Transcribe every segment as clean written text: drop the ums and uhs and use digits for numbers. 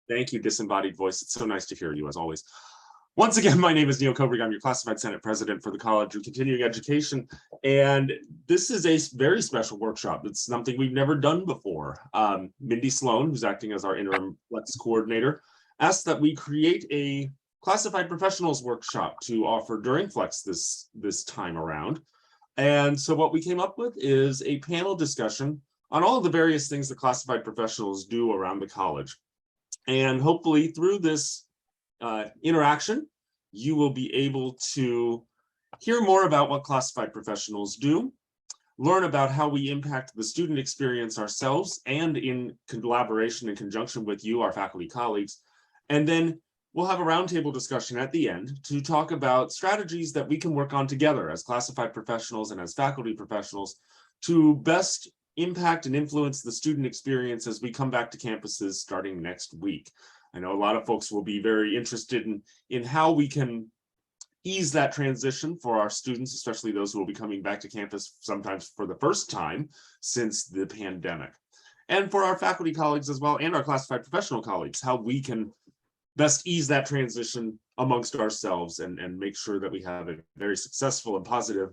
Thank you, disembodied voice. It's so nice to hear you, as always. Once again, my name is Neil Kobrig. I'm your Classified Senate President for the College of Continuing Education, and this is a very special workshop. It's something we've never done before. Mindy Sloan, who's acting as our interim Flex coordinator, asked that we create a classified professionals workshop to offer during Flex this time around. And so what we came up with is a panel discussion on all of the various things that classified professionals do around the college. And hopefully through this interaction, you will be able to hear more about what classified professionals do, learn about how we impact the student experience ourselves and in collaboration and conjunction with you, our faculty colleagues. And then we'll have a roundtable discussion at the end to talk about strategies that we can work on together as classified professionals and as faculty professionals to best impact and influence the student experience as we come back to campuses starting next week. I know a lot of folks will be very interested in how we can ease that transition for our students, especially those who will be coming back to campus sometimes for the first time since the pandemic. And for our faculty colleagues as well, and our classified professional colleagues, how we can best ease that transition amongst ourselves and make sure that we have a very successful and positive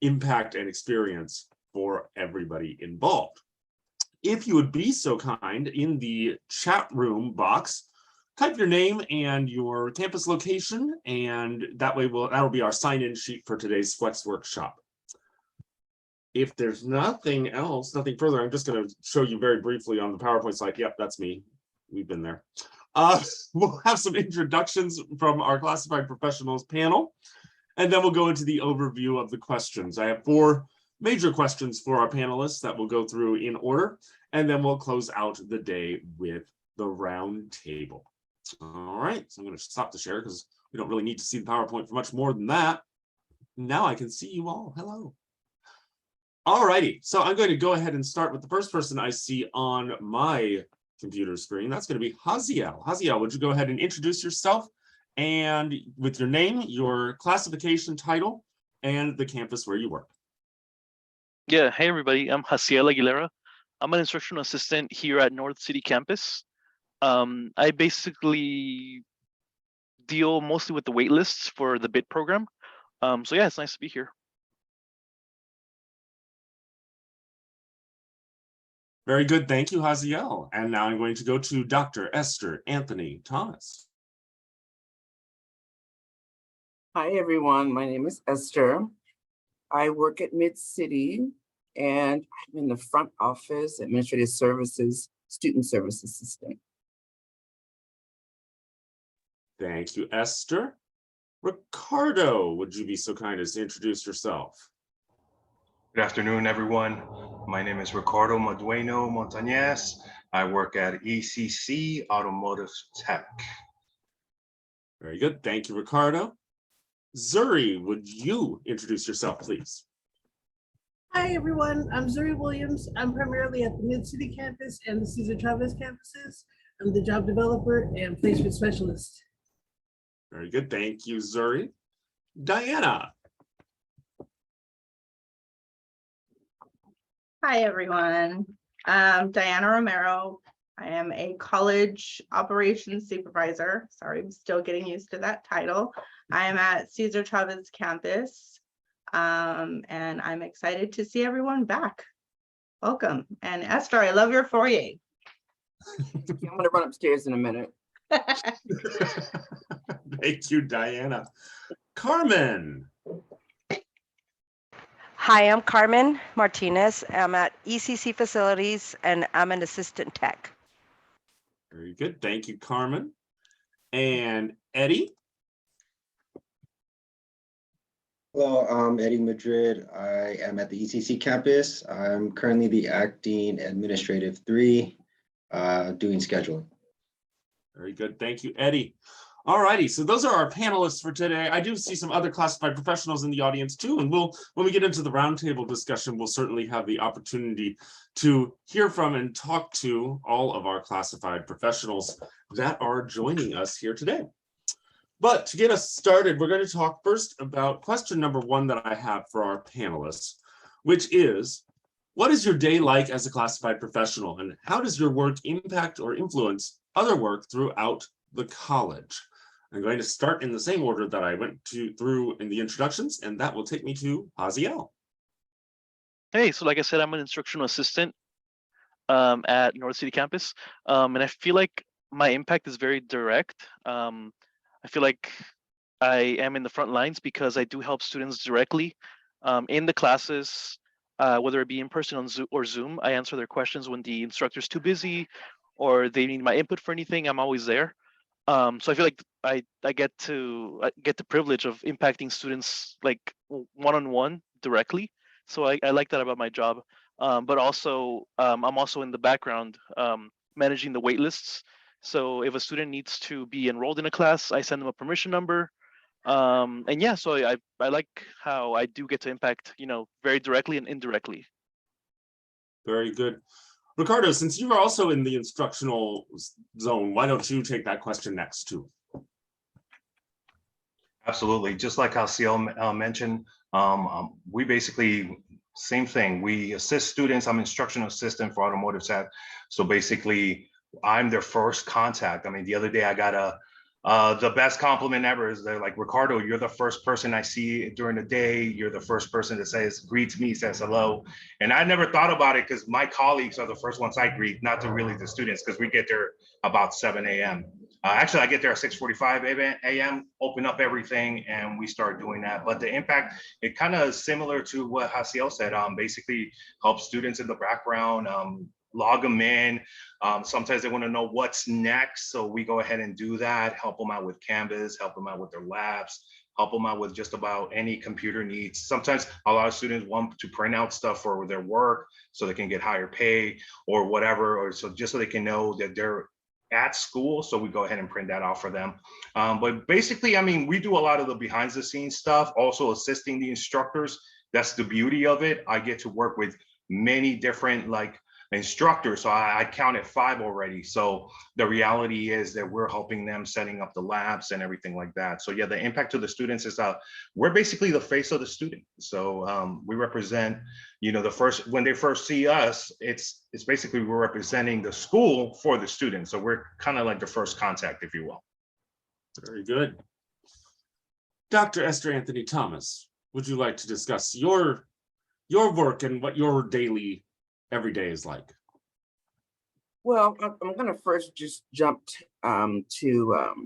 impact and experience for everybody involved. If you would be so kind, in the chat room box, type your name and your campus location, and that way that'll be our sign-in sheet for today's Flex workshop. If there's nothing else, nothing further, I'm just going to show you very briefly on the PowerPoint slide. Yep, that's me. We've been there. We'll have some introductions from our classified professionals panel, and then we'll go into the overview of the questions. I have 4 major questions for our panelists that we'll go through in order, and then we'll close out the day with the round table. All right, so I'm going to stop the share because we don't really need to see the PowerPoint for much more than that. Now I can see you all. Hello. All righty, so I'm going to go ahead and start with the first person I see on my computer screen. That's going to be Haziel. Haziel, would you go ahead and introduce yourself and with your name, your classification title, and the campus where you work? Yeah, hey everybody, I'm Haziel Aguilera. I'm an instructional assistant here at North City Campus. I basically deal mostly with the wait lists for the BIT program. So yeah, it's nice to be here. Very good, thank you, Haziel. And now I'm going to go to Dr. Esther Anthony Thomas. Hi everyone, my name is Esther. I work at Mid-City and I'm in the front office, administrative services, student service assistant. Thank you, Esther. Ricardo, would you be so kind as to introduce yourself? Good afternoon, everyone. My name is Ricardo Madueno Montañez. I work at ECC Automotive Tech. Very good, thank you, Ricardo. Zuri, would you introduce yourself, please? Hi, everyone. I'm Zuri Williams. I'm primarily at the Mid-City campus and the Cesar Chavez campuses. I'm the job developer and placement specialist. Very good. Thank you, Zuri. Diana. Hi, everyone. I'm Diana Romero. I am a college operations supervisor. Sorry, I'm still getting used to that title. I am at Cesar Chavez campus, and I'm excited to see everyone back. Welcome. And Esther, I love your foyer. I'm going to run upstairs in a minute. Thank you, Diana. Carmen. Hi, I'm Carmen Martinez. I'm at ECC Facilities and I'm an assistant tech. Very good. Thank you, Carmen. And Eddie. Hello, I'm Eddie Madrid. I am at the ECC campus. I'm currently the acting administrative 3 doing scheduling. Very good. Thank you, Eddie. All righty, so those are our panelists for today. I do see some other classified professionals in the audience too, and when we get into the roundtable discussion, we'll certainly have the opportunity to hear from and talk to all of our classified professionals that are joining us here today. But to get us started, we're going to talk first about question number 1 that I have for our panelists, which is, what is your day like as a classified professional, and how does your work impact or influence other work throughout the college. I'm going to start in the same order that I went through in the introductions, and that will take me to Haziel. Hey, so like I said, I'm an instructional assistant at North City campus, and I feel like my impact is very direct. I feel like I am in the front lines because I do help students directly in the classes, whether it be in person on Zoom. I answer their questions when the instructor's too busy or they need my input for anything. I'm always there. So I feel like I get the privilege of impacting students like one-on-one directly. So I like that about my job. But also I'm also in the background managing the wait lists. So if a student needs to be enrolled in a class, I send them a permission number. And yeah, so I like how I do get to impact, very directly and indirectly. Very good. Ricardo, since you're also in the instructional zone, why don't you take that question next too? Absolutely. Just like how CL mentioned, we basically, same thing. We assist students. I'm instructional assistant for automotive SAT. So basically, I'm their first contact. I mean, the other day I got the best compliment ever is they're like, Ricardo, you're the first person I see during the day. You're the first person that greets me, says hello. And I never thought about it because my colleagues are the first ones I greet, not to really the students, because we get there about 7 a.m. Actually, I get there at 6:45 a.m., open up everything, and we start doing that. But the impact, it kind of similar to what Hasiel said, basically help students in the background, log them in. Sometimes they want to know what's next. So we go ahead and do that, help them out with Canvas, help them out with their labs, help them out with just about any computer needs. Sometimes a lot of students want to print out stuff for their work so they can get higher pay or whatever, or so just so they can know that they're at school. So we go ahead and print that out for them. But basically, I mean, we do a lot of the behind the scenes stuff, also assisting the instructors. That's the beauty of it. I get to work with many different instructors. So I counted 5 already. So the reality is that we're helping them setting up the labs and everything like that. So yeah, the impact to the students is we're basically the face of the student. So we represent, when they first see us, it's basically we're representing the school for the students. So we're kind of like the first contact, if you will. Very good. Dr. Esther Anthony Thomas, would you like to discuss your work and what your daily every day is like? Well, I'm going to first just jump to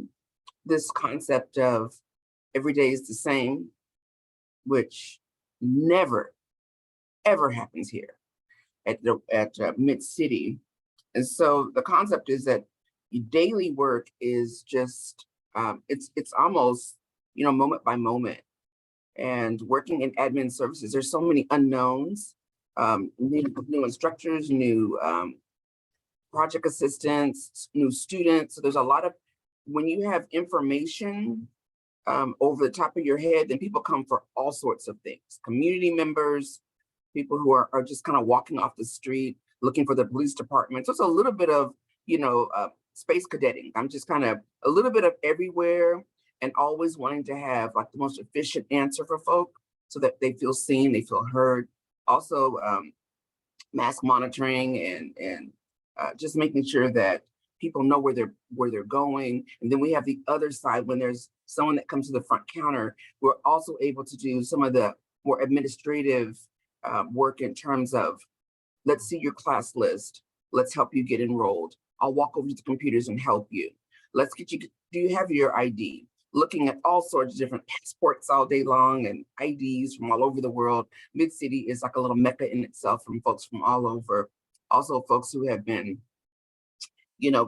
this concept of every day is the same, which never, ever happens here at Mid-City. And so the concept is that daily work is just, it's almost, moment by moment. And working in admin services, there's so many unknowns. New instructors, new project assistants, new students. So there's a lot of, when you have information over the top of your head, then people come for all sorts of things. Community members, people who are just kind of walking off the street, looking for the police department. So it's a little bit of, space cadetting. I'm just kind of a little bit of everywhere and always wanting to have like the most efficient answer for folk so that they feel seen, they feel heard. Also, mask monitoring and just making sure that people know where they're going. And then we have the other side when there's someone that comes to the front counter. We're also able to do some of the more administrative work in terms of, let's see your class list. Let's help you get enrolled. I'll walk over to the computers and help you. Let's get you, do you have your ID? Looking at all sorts of different passports all day long and IDs from all over the world. Mid-City is like a little mecca in itself from folks from all over. Also folks who have been,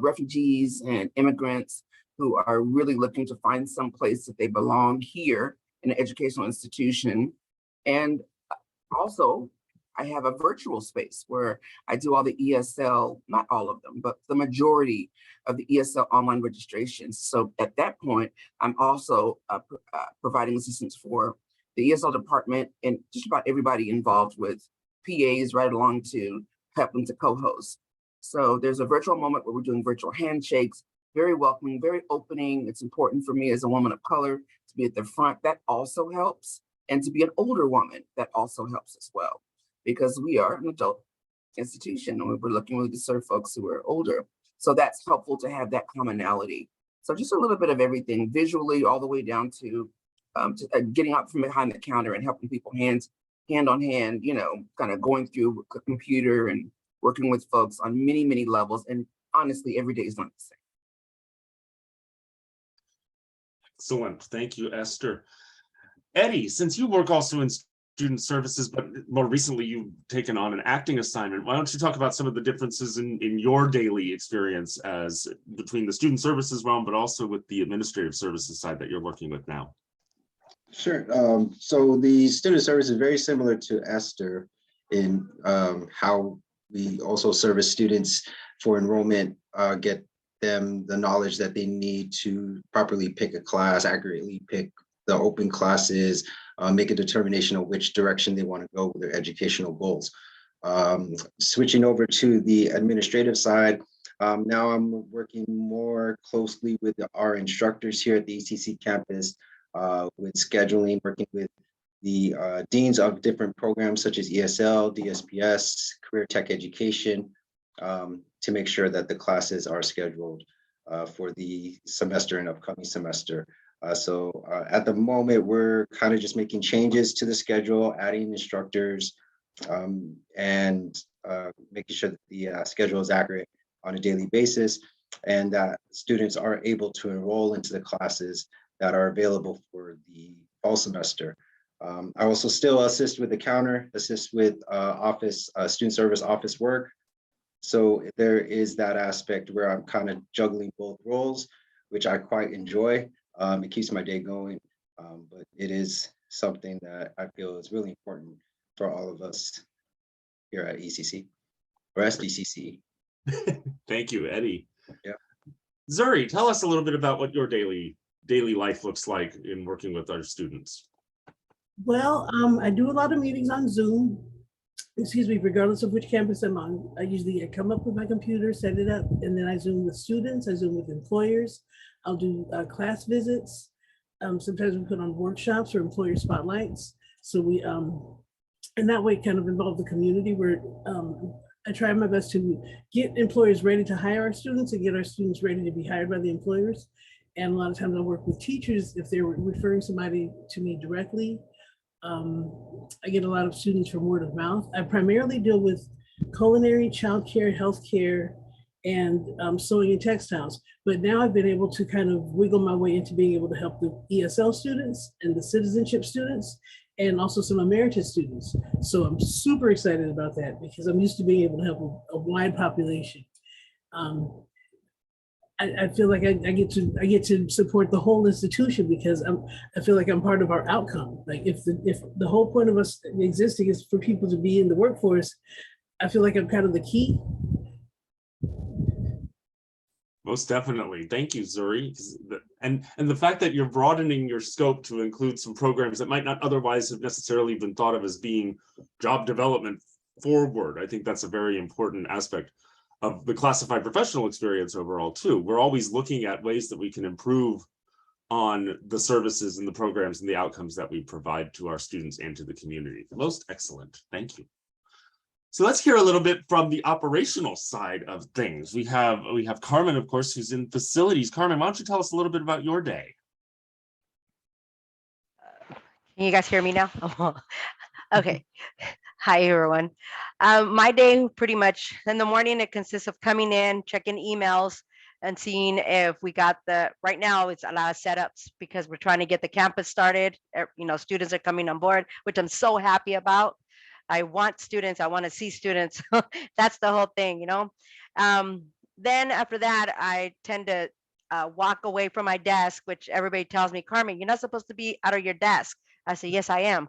refugees and immigrants who are really looking to find some place that they belong here in an educational institution. And also, I have a virtual space where I do all the ESL, not all of them, but the majority of the ESL online registrations. So at that point, I'm also providing assistance for the ESL department and just about everybody involved with PAs right along to help them to co-host. So there's a virtual moment where we're doing virtual handshakes, very welcoming, very opening. It's important for me as a woman of color to be at the front. That also helps. And to be an older woman, that also helps as well, because we are an adult institution and we're looking to serve folks who are older. So that's helpful to have that commonality. So just a little bit of everything, visually all the way down to, getting up from behind the counter and helping people hand on hand, kind of going through a computer and working with folks on many, many levels. And honestly, every day is not the same. Excellent. Thank you, Esther. Eddie, since you work also in student services, but more recently you've taken on an acting assignment, why don't you talk about some of the differences in your daily experience as between the student services realm, but also with the administrative services side that you're working with now? Sure. So the student service is very similar to Esther in how we also service students for enrollment, get them the knowledge that they need to properly pick a class, accurately pick the open classes, make a determination of which direction they want to go with their educational goals. Switching over to the administrative side, now I'm working more closely with our instructors here at the ECC campus, with scheduling, working with the deans of different programs such as ESL, DSPS, Career Tech Education, to make sure that the classes are scheduled for the semester and upcoming semester. So at the moment, we're kind of just making changes to the schedule, adding instructors, and making sure that the schedule is accurate on a daily basis, and that students are able to enroll into the classes that are available for the fall semester. I also still assist with the counter, assist with office, student service office work. So there is that aspect where I'm kind of juggling both roles, which I quite enjoy. It keeps my day going, but it is something that I feel is really important for all of us here at ECC or SDCCE. Thank you, Eddie. Yeah. Zuri, tell us a little bit about what your daily life looks like in working with our students. Well, I do a lot of meetings on Zoom, excuse me, regardless of which campus I'm on. I come up with my computer, set it up, and then I Zoom with students, I Zoom with employers. I'll do class visits. Sometimes we put on workshops or employer spotlights. So we, and that way kind of involve the community where I try my best to get employers ready to hire our students and get our students ready to be hired by the employers. And a lot of times I work with teachers if they're referring somebody to me directly. I get a lot of students from word of mouth. I primarily deal with culinary, childcare, healthcare, and sewing and textiles. But now I've been able to kind of wiggle my way into being able to help the ESL students and the citizenship students, and also some emeritus students. So I'm super excited about that because I'm used to being able to help a wide population. I feel like I get to support the whole institution because I feel like I'm part of our outcome. Like if the whole point of us existing is for people to be in the workforce, I feel like I'm kind of the key. Most definitely. Thank you, Zuri. And the fact that you're broadening your scope to include some programs that might not otherwise have necessarily been thought of as being job development forward. I think that's a very important aspect of the classified professional experience overall too. We're always looking at ways that we can improve on the services and the programs and the outcomes that we provide to our students and to the community. Most excellent. Thank you. So let's hear a little bit from the operational side of things. We have Carmen, of course, who's in facilities. Carmen, why don't you tell us a little bit about your day? Can you guys hear me now? Okay. Hi, everyone. My day pretty much in the morning, it consists of coming in, checking emails, and seeing if we got right now it's a lot of setups because we're trying to get the campus started. Students are coming on board, which I'm so happy about. I want students, I want to see students. That's the whole thing, Then after that, I tend to walk away from my desk, which everybody tells me, Carmen, you're not supposed to be out of your desk. I say, yes, I am.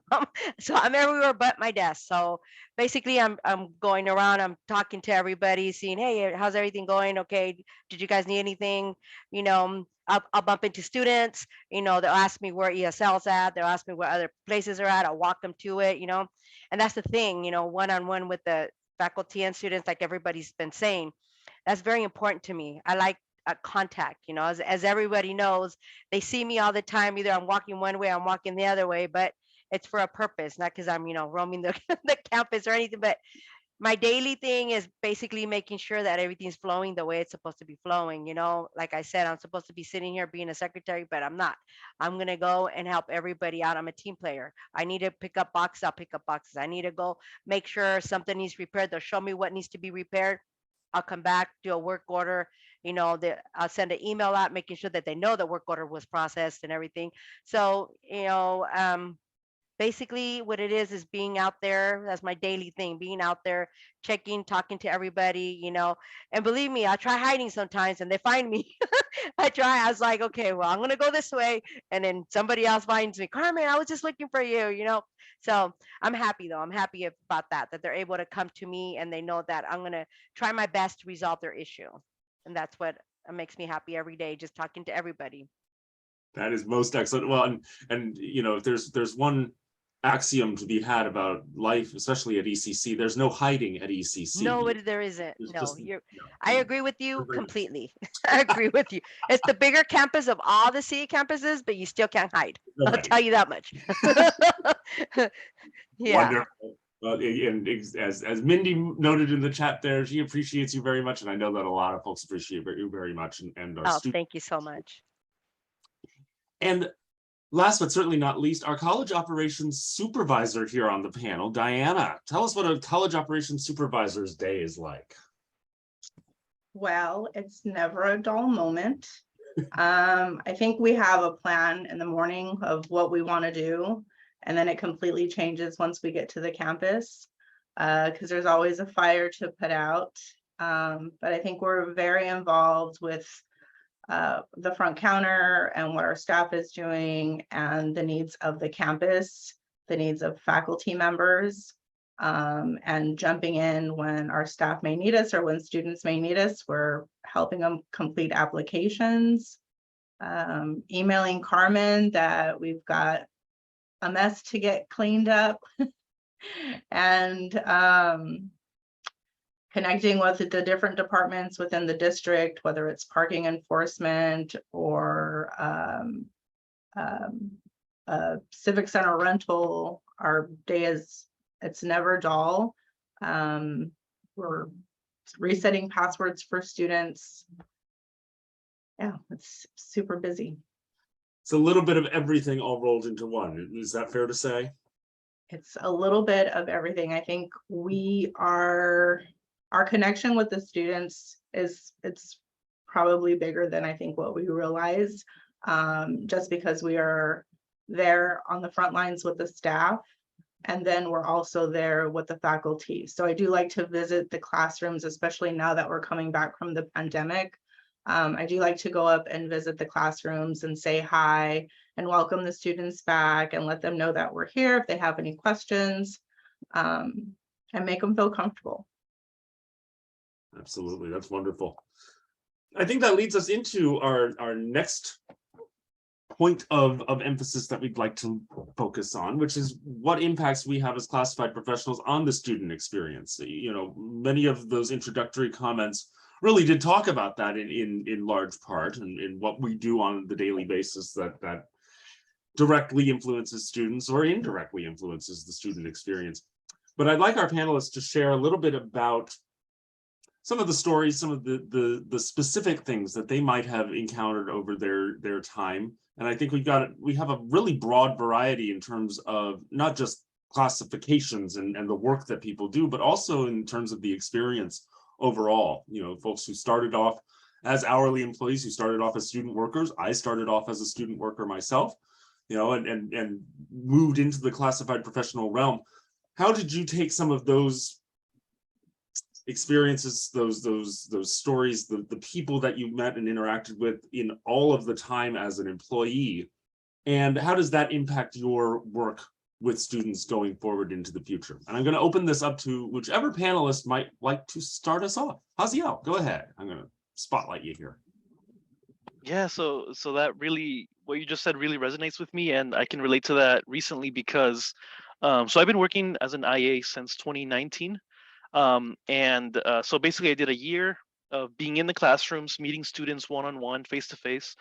So I'm everywhere but my desk. So basically I'm going around, I'm talking to everybody, seeing, hey, how's everything going? Okay, did you guys need anything? I'll bump into students, they'll ask me where ESL's at, they'll ask me where other places are at, I'll walk them to it, and that's the thing, one-on-one with the faculty and students, like everybody's been saying, that's very important to me. I like contact, as everybody knows, they see me all the time. Either I'm walking one way, I'm walking the other way, but it's for a purpose, not because I'm, roaming the campus or anything, but my daily thing is basically making sure that everything's flowing the way it's supposed to be flowing. You know, like I said, I'm supposed to be sitting here being a secretary, but I'm not. I'm going to go and help everybody out. I'm a team player. I need to pick up boxes. I'll pick up boxes. I need to go make sure something needs repaired. They'll show me what needs to be repaired. I'll come back, do a work order. You know, I'll send an email out, making sure that they know the work order was processed and everything. So, basically what it is being out there. That's my daily thing, being out there, checking, talking to everybody, and believe me, I try hiding sometimes and they find me. I was like, okay, well, I'm going to go this way. And then somebody else finds me, Carmen, I was just looking for you. So I'm happy though. I'm happy about that they're able to come to me and they know that I'm going to try my best to resolve their issue. And that's what makes me happy every day, just talking to everybody. That is most excellent. Well, and if there's one axiom to be had about life, especially at ECC, there's no hiding at ECC. No, there isn't. It's No, just, I agree with you Very nice. completely. I agree with you. It's the bigger campus of all the city campuses, but you still can't hide. I'll Right. tell you that much. Yeah. Wonderful. Well, and as Mindy noted in the chat there, she appreciates you very much, and I know that a lot of folks appreciate you very much, and our Oh, students. thank you so much. And last but certainly not least, our college operations supervisor here on the panel, Diana. Tell us what a college operations supervisor's day is like. Well, it's never a dull moment. I think we have a plan in the morning of what we want to do, and then it completely changes once we get to the campus, because there's always a fire to put out. But I think we're very involved with the front counter and what our staff is doing and the needs of the campus, the needs of faculty members, and jumping in when our staff may need us or when students may need us. We're helping them complete applications, emailing Carmen that we've got a mess to get cleaned up, and connecting with the different departments within the district, whether it's parking enforcement or civic center rental. Our day it's never dull. We're resetting passwords for students. Yeah, it's super busy. It's a little bit of everything all rolled into one. Is that fair to say? It's a little bit of everything. I think our connection with the students it's probably bigger than I think what we realize, just because we are there on the front lines with the staff, and then we're also there with the faculty. So I do like to visit the classrooms, especially now that we're coming back from the pandemic. I do like to go up and visit the classrooms and say hi and welcome the students back and let them know that we're here if they have any questions, and make them feel comfortable. Absolutely, that's wonderful. I think that leads us into our next point of emphasis that we'd like to focus on, which is what impacts we have as classified professionals on the student experience. Many of those introductory comments really did talk about that in large part, and in what we do on the daily basis that directly influences students or indirectly influences the student experience. But I'd like our panelists to share a little bit about some of the stories, some of the specific things that they might have encountered over their time. And I think we have a really broad variety in terms of not just classifications and the work that people do, but also in terms of the experience overall. Folks who started off as hourly employees, who started off as student workers. I started off as a student worker myself, and moved into the classified professional realm. How did you take some of those experiences, those stories, the people that you met and interacted with in all of the time as an employee, and how does that impact your work with students going forward into the future? And I'm going to open this up to whichever panelist might like to start us off. Haziel, go ahead. I'm going to spotlight you here. Yeah, so that really, what you just said really resonates with me, and I can relate to that recently because so I've been working as an IA since 2019. So basically I did a year of being in the classrooms, meeting students one-on-one, face-to-face,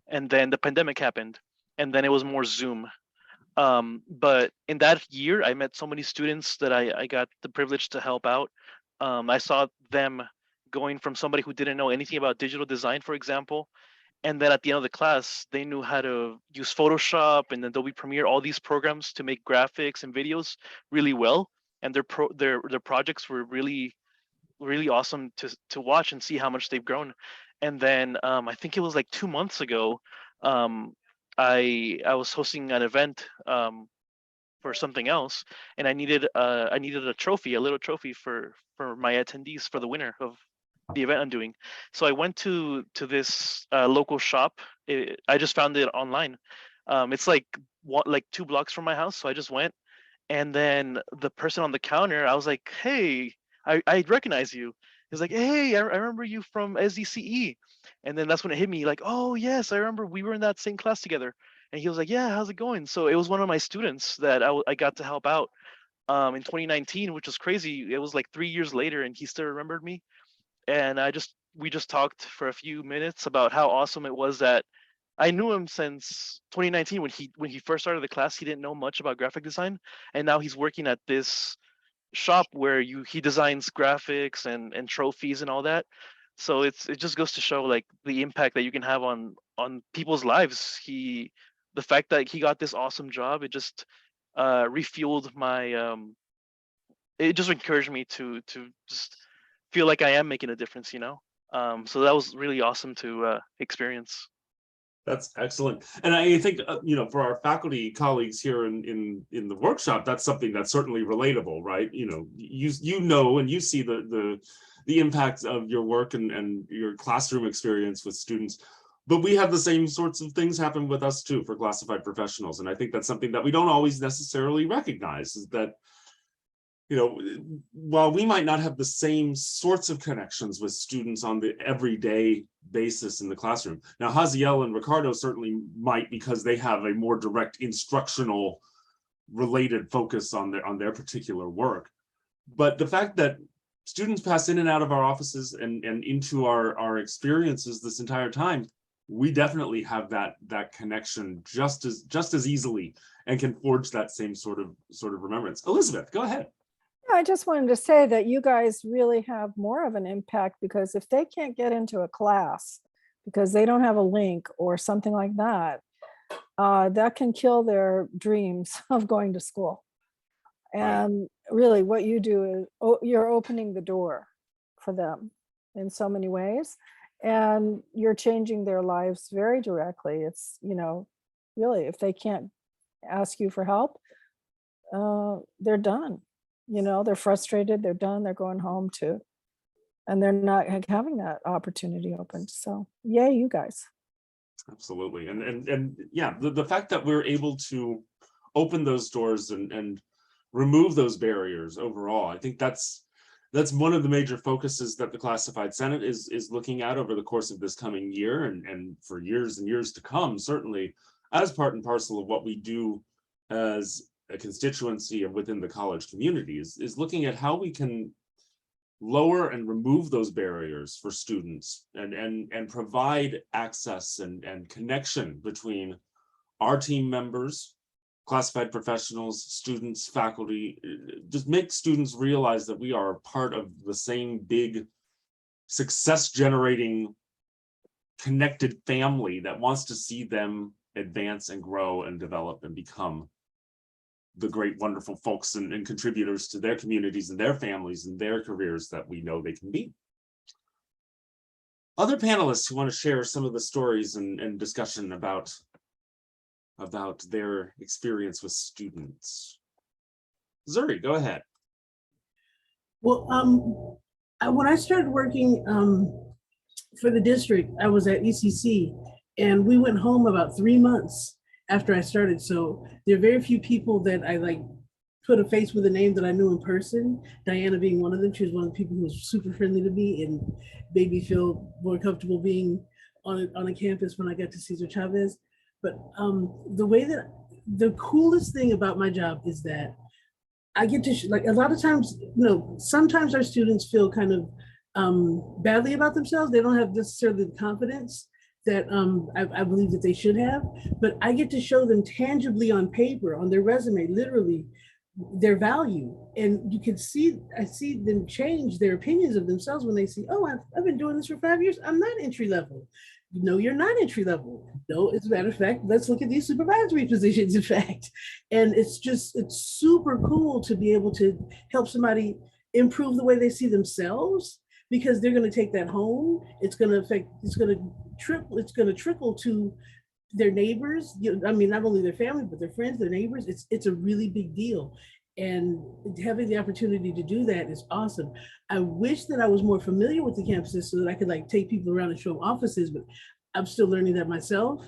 and then the pandemic happened, and then it was more Zoom. But in that year, I met so many students that I got the privilege to help out. I saw them going from somebody who didn't know anything about digital design, for example, and then at the end of the class, they knew how to use Photoshop and Adobe Premiere, all these programs to make graphics and videos really well. And their projects were really awesome to watch and see how much they've grown. And then I think it was like 2 months ago, um, I was hosting an event for something else, and I needed a trophy, a little trophy for my attendees for the winner of the event I'm doing. So I went to this local shop. I just found it online. It's like 2 blocks from my house, so I just went. And then the person on the counter, I was like, "Hey, I recognize you." He's like, "Hey, I remember you from SDCCE." And then that's when it hit me, like, "Oh yes, I remember we were in that same class together." And he was like, "Yeah, how's it going?" So it was one of my students that I got to help out in 2019, which was crazy. It was like 3 years later, and he still remembered me. And we just talked for a few minutes about how awesome it was that I knew him since 2019 when he first started the class. He didn't know much about graphic design, and now he's working at this shop where he designs graphics and trophies and all that. So it just goes to show like the impact that you can have on people's lives. The fact that he got this awesome job, it just refueled my it just encouraged me to just feel like I am making a difference, you know. So that was really awesome to experience. That's excellent. And I think, for our faculty colleagues here in the workshop, that's something that's certainly relatable, right? You know, and you see the impacts of your work and your classroom experience with students. But we have the same sorts of things happen with us too for classified professionals. And I think that's something that we don't always necessarily recognize, is that, while we might not have the same sorts of connections with students on the everyday basis in the classroom. Now, Haziel and Ricardo certainly might, because they have a more direct instructional related focus on their particular work. But the fact that students pass in and out of our offices and into our experiences this entire time, we definitely have that connection just as easily and can forge that same sort of remembrance. Elizabeth, go ahead. I just wanted to say that you guys really have more of an impact, because if they can't get into a class because they don't have a link or something like that, that can kill their dreams of going to school. And really what you do is you're opening the door for them in so many ways, and you're changing their lives very directly. It's, really, if they can't ask you for help, they're done. They're frustrated, they're done, they're going home too. And they're not having that opportunity open. So yay, you guys. Absolutely. And yeah, the fact that we're able to open those doors and remove those barriers overall, I think that's one of the major focuses that the Classified Senate is looking at over the course of this coming year and for years and years to come, certainly as part and parcel of what we do as a constituency and within the college community is looking at how we can lower and remove those barriers for students and provide access and connection between our team members, classified professionals, students, faculty. Just make students realize that we are part of the same big success generating connected family that wants to see them advance and grow and develop and become the great, wonderful folks and contributors to their communities and their families and their careers that we know they can be. Other panelists who want to share some of the stories and discussion about their experience with students. Zuri, go ahead. Well, when I started working for the district, I was at ECC, and we went home about 3 months after I started. So there are very few people that I put a face with a name that I knew in person. Diana being one of them. She was one of the people who was super friendly to me and made me feel more comfortable being on a campus when I got to Cesar Chavez. But the coolest thing about my job is that I get to, a lot of times, sometimes our students feel kind of badly about themselves. They don't have necessarily the confidence that I believe that they should have, but I get to show them tangibly on paper, on their resume, literally their value. And you can see, I see them change their opinions of themselves when they see, oh, I've been doing this for 5 years. I'm not entry level. No, you're not entry level. No, as a matter of fact, let's look at these supervisory positions, in fact. And it's super cool to be able to help somebody improve the way they see themselves, because they're going to take that home. It's going to affect, it's going to trickle to their neighbors. I mean, not only their family, but their friends, their neighbors. It's a really big deal. And having the opportunity to do that is awesome. I wish that I was more familiar with the campuses so that I could like take people around and show them offices, but I'm still learning that myself.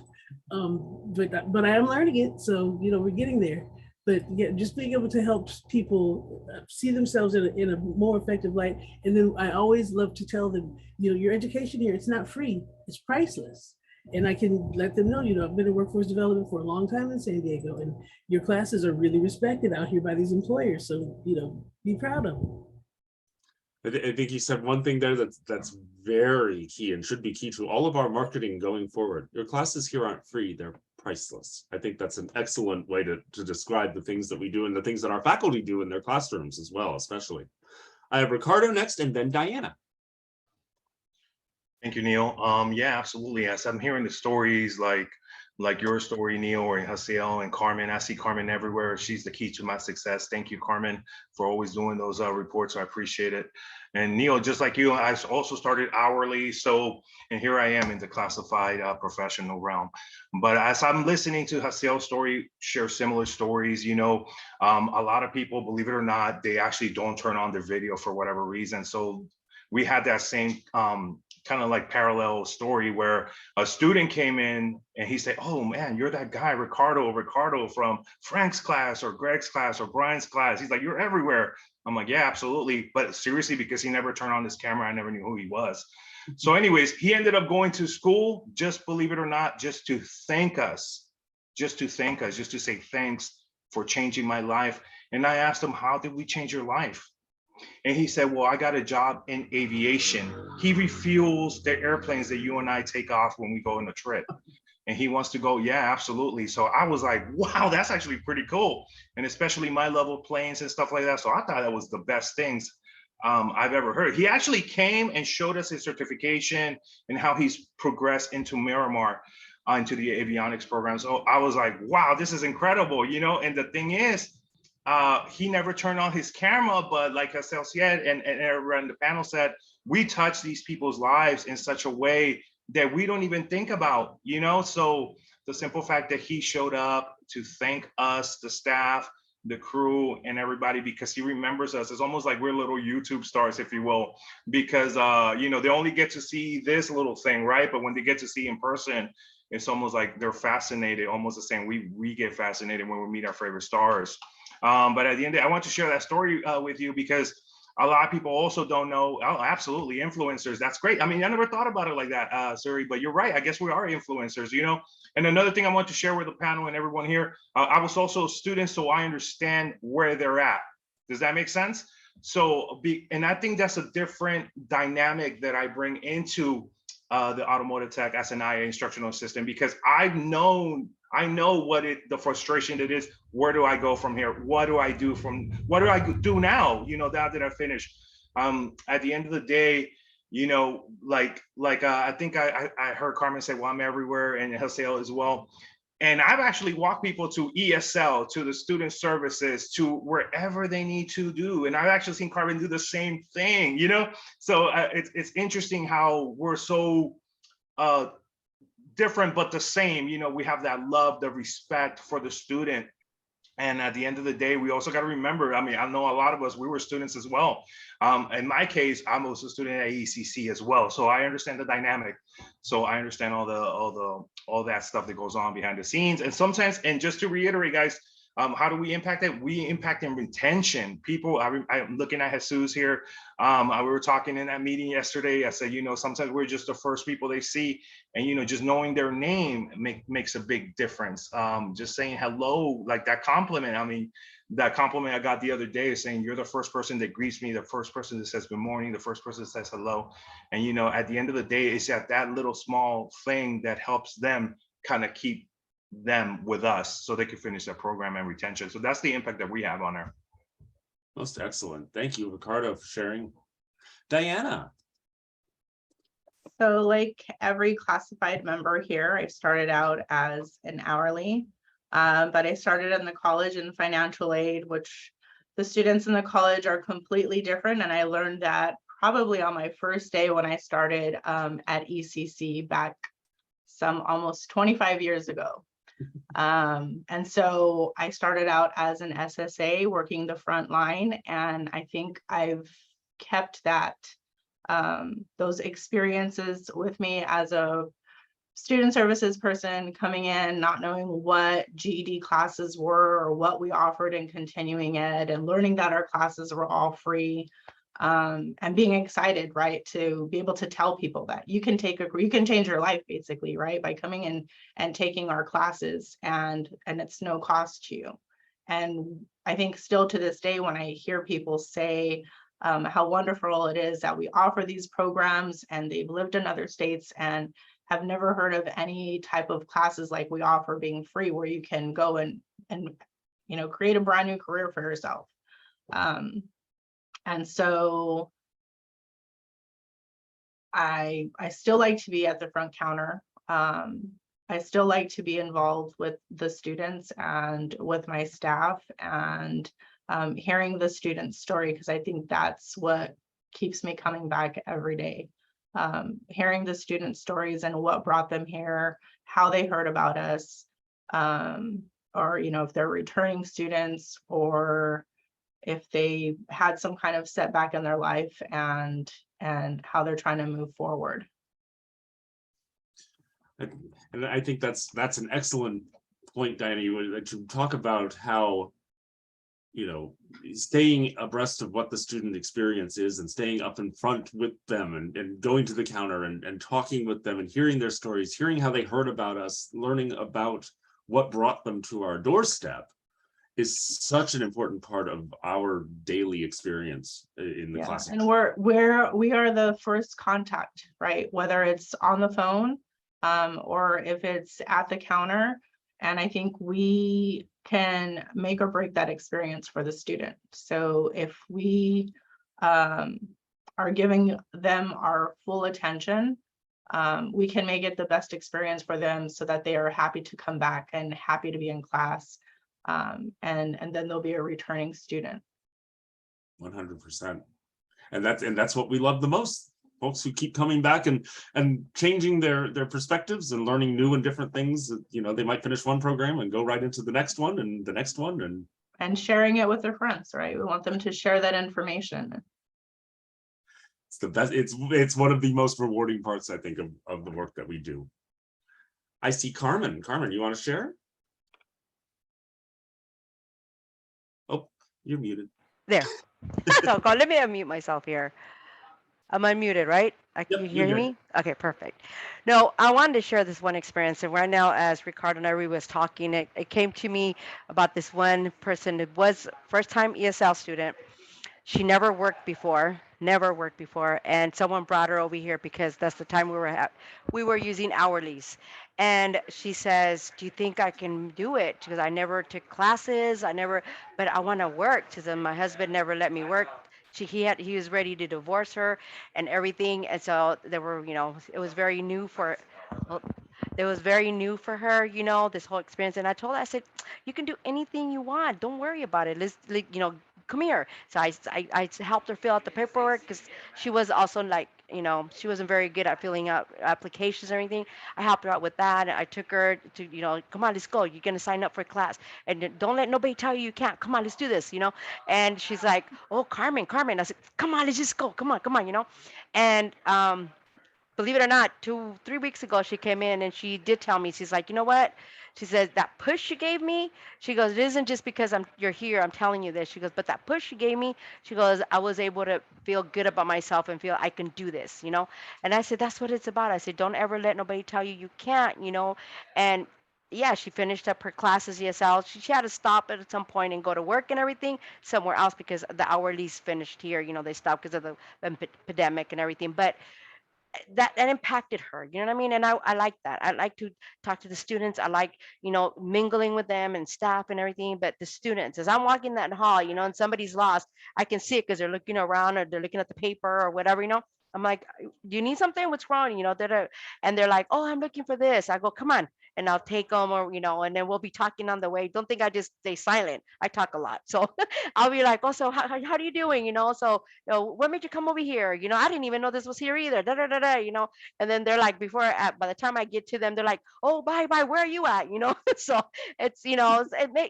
But I am learning it. So, we're getting there. But yeah, just being able to help people see themselves in a more effective light. And then I always love to tell them, your education here, it's not free, it's priceless. And I can let them know, I've been in workforce development for a long time in San Diego, and your classes are really respected out here by these employers. So, be proud of them. I think you said one thing there that's very key and should be key to all of our marketing going forward. Your classes here aren't free, they're priceless. I think that's an excellent way to describe the things that we do and the things that our faculty do in their classrooms as well, especially. I have Ricardo next and then Diana. Thank you, Neil. Yeah, absolutely. As I'm hearing the stories like your story, Neil, or Hasiel and Carmen, I see Carmen everywhere. She's the key to my success. Thank you, Carmen, for always doing those reports. I appreciate it. And Neil, just like you, I also started hourly. And here I am in the classified professional realm. But as I'm listening to Hasiel's story, share similar stories, a lot of people, believe it or not, they actually don't turn on their video for whatever reason. So we had that same kind of like parallel story where a student came in and he said, oh man, you're that guy, Ricardo from Frank's class or Greg's class or Brian's class. He's like, you're everywhere. I'm like, yeah, absolutely. But seriously, because he never turned on his camera, I never knew who he was. So anyways, he ended up going to school, just believe it or not, just to thank us, just to say thanks for changing my life. And I asked him, how did we change your life? And he said, well, I got a job in aviation. He refuels the airplanes that you and I take off when we go on a trip. And he wants to go, yeah, absolutely. So I was like, wow, that's actually pretty cool. And especially my level planes and stuff like that. So I thought that was the best things I've ever heard. He actually came and showed us his certification and how he's progressed into Miramar, into the avionics program. So I was like, wow, this is incredible, and the thing is, he never turned on his camera, but like Hasiel said, and everyone in the panel said, we touch these people's lives in such a way that we don't even think about, So the simple fact that he showed up to thank us, the staff, the crew, and everybody, because he remembers us, it's almost like we're little YouTube stars, if you will, because, they only get to see this little thing, right? But when they get to see in person, it's almost like they're fascinated, almost the same. We get fascinated when we meet our favorite stars. But at the end of the day, I want to share that story with you because a lot of people also don't know. Oh, absolutely, influencers. That's great. I mean, I never thought about it like that, Suri, but you're right. I guess we are influencers, And another thing I want to share with the panel and everyone here, I was also a student, so I understand where they're at. Does that make sense? And I think that's a different dynamic that I bring into the automotive tech as an IA instructional assistant, because I know what the frustration it is. Where do I go from here? What do I do now? Now that I finished. At the end of the day, I think I heard Carmen say, well, I'm everywhere, and Hasiel as well. And I've actually walked people to ESL, to the student services, to wherever they need to do. And I've actually seen Carmen do the same thing, So it's interesting how we're so different, but the same. We have that love, the respect for the student. And at the end of the day, we also got to remember, I know a lot of us, we were students as well. In my case, I'm also a student at ECC as well. So I understand the dynamic. So I understand all that stuff that goes on behind the scenes. And sometimes, and just to reiterate, guys, How do we impact it? We impact in retention. People, I'm looking at Jesus here. We were talking in that meeting yesterday. I said, sometimes we're just the first people they see, and just knowing their name makes a big difference. Just saying hello, like that compliment. I mean, that compliment I got the other day is saying you're the first person that greets me, the first person that says good morning, the first person that says hello. And at the end of the day, it's that little small thing that helps them kind of keep them with us so they can finish their program and retention. So that's the impact that we have on her. Most excellent. Thank you, Ricardo, for sharing. Diana. So like every classified member here, I started out as an hourly, but I started in the college in financial aid, which the students in the college are completely different. And I learned that probably on my first day when I started at ECC back some almost 25 years ago. And so I started out as an SSA working the front line, and I think I've kept that those experiences with me as a student services person coming in, not knowing what GED classes were or what we offered in continuing ed, and learning that our classes were all free. And being excited, right, to be able to tell people that you can change your life basically, right, by coming in and taking our classes, and it's no cost to you. And I think still to this day, when I hear people say how wonderful it is that we offer these programs and they've lived in other states and have never heard of any type of classes like we offer being free, where you can go and create a brand new career for yourself. And so I still like to be at the front counter. I still like to be involved with the students and with my staff, and hearing the students' story, because I think that's what keeps me coming back every day. Hearing the students' stories and what brought them here, how they heard about us, or if they're returning students, or if they had some kind of setback in their life, and how they're trying to move forward. And I think that's an excellent point, Diana. You talk about how, staying abreast of what the student experience is, and staying up in front with them, and going to the counter and talking with them and hearing their stories, hearing how they heard about us, learning about what brought them to our doorstep, is such an important part of our daily experience in the class. And we are the first contact, right? Whether it's on the phone or if it's at the counter. And I think we can make or break that experience for the student. So if we are giving them our full attention, we can make it the best experience for them, so that they are happy to come back and happy to be in class. And then they'll be a returning student. 100%. And that's what we love the most. Folks who keep coming back and changing their perspectives and learning new and different things. They might finish one program and go right into the next one and the next one, and sharing it with their friends, right? We want them to share that information. It's the best. It's one of the most rewarding parts, I think, of the work that we do. I see Carmen. Carmen, you want to share? Oh, you're muted. There. So let me unmute myself here. I'm unmuted, right? Yep, You hear me? Okay, perfect. No, I wanted to share this one experience. And right now, as Ricardo and I was talking, it came to me about this one person that was first-time ESL student. She never worked before, and someone brought her over here because that's the time we were using hourlies. And she says, "Do you think I can do it?" Because I never took classes, but I want to work. She said, "My husband never let me work." He was ready to divorce her and everything, and so there were, it was very new for. Well, it was very new for her, this whole experience. And I told her, I said, "You can do anything you want. Don't worry about it. Come here." So I helped her fill out the paperwork, because she was also she wasn't very good at filling out applications or anything. I helped her out with that. I took her to, "Come on, let's go. You're going to sign up for class. And don't let nobody tell you can't. Come on, let's do this, And she's like, "Oh, Carmen." I said, "Come on, let's just go. Come on, And believe it or not, 3 weeks ago, she came in and she did tell me, she's like, you know what? She says, that push you gave me, she goes, it isn't just because you're here, I'm telling you this. She goes, but that push you gave me, she goes, I was able to feel good about myself and feel I can do this, you know? And I said, that's what it's about. I said, don't ever let nobody tell you you can't, you know? And yeah, she finished up her classes ESL. She had to stop at some point and go to work and everything somewhere else because the hourlies finished here. You know, they stopped because of the pandemic and everything. But that impacted her, you know what I mean? And I like that. I like to talk to the students. I like, you know, mingling with them and staff and everything. But the students, as I'm walking that hall, you know, and somebody's lost, I can see it because they're looking around or they're looking at the paper or whatever, you know. I'm like, do you need something? What's wrong? You know, and they're like, oh, I'm looking for this. I go, come on. And I'll take them, or, you know, and then we'll be talking on the way. Don't think I just stay silent. I talk a lot. So I'll be like, oh, so how are you doing? You know, so, you know, what made you come over here? You know, I didn't even know this was here either. Da, da, da, da, you know, and then they're like, by the time I get to them, they're like, oh, bye, where are you at? You know, so it's, you know,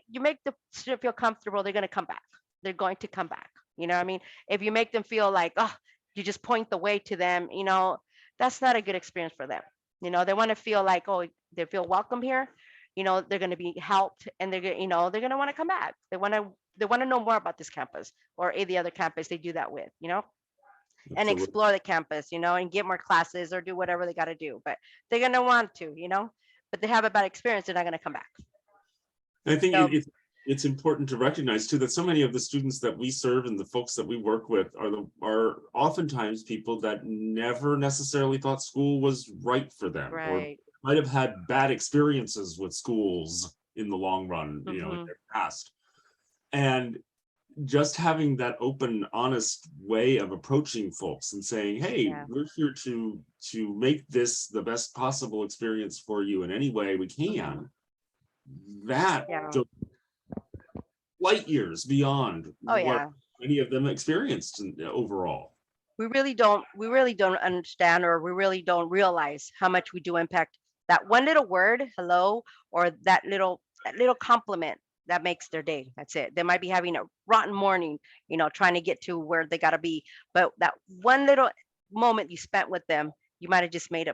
you make the student feel comfortable. They're going to come back. They're going to come back. You know what I mean? If you make them feel like, oh, you just point the way to them, you know, that's not a good experience for them. You know, they want to feel like, oh, they feel welcome here. You know, they're going to be helped, and you know, they're going to want to come back. They want to know more about this campus or any other campus they do that with, you know, and Absolutely. explore the campus, you know, and get more classes or do whatever they got to do. But they're going to want to, you know, but they have a bad experience, they're not going to come back. I think So- it's important to recognize too that so many of the students that we serve and the folks that we work with are oftentimes people that never necessarily thought school was right for them, or Right. might have had bad experiences with schools in the long run, you know, in their past. And just having that open, honest way of approaching folks and saying, hey, Yeah. we're here to make this the best possible experience for you in any way we can. That Yeah. goes light years beyond Oh, what yeah. many of them experienced overall. We really don't understand, or we really don't realize how much we do impact that one little word, hello, or that little compliment that makes their day. That's it. They might be having a rotten morning, you know, trying to get to where they got to be, but that one little moment you spent with them, you might have just made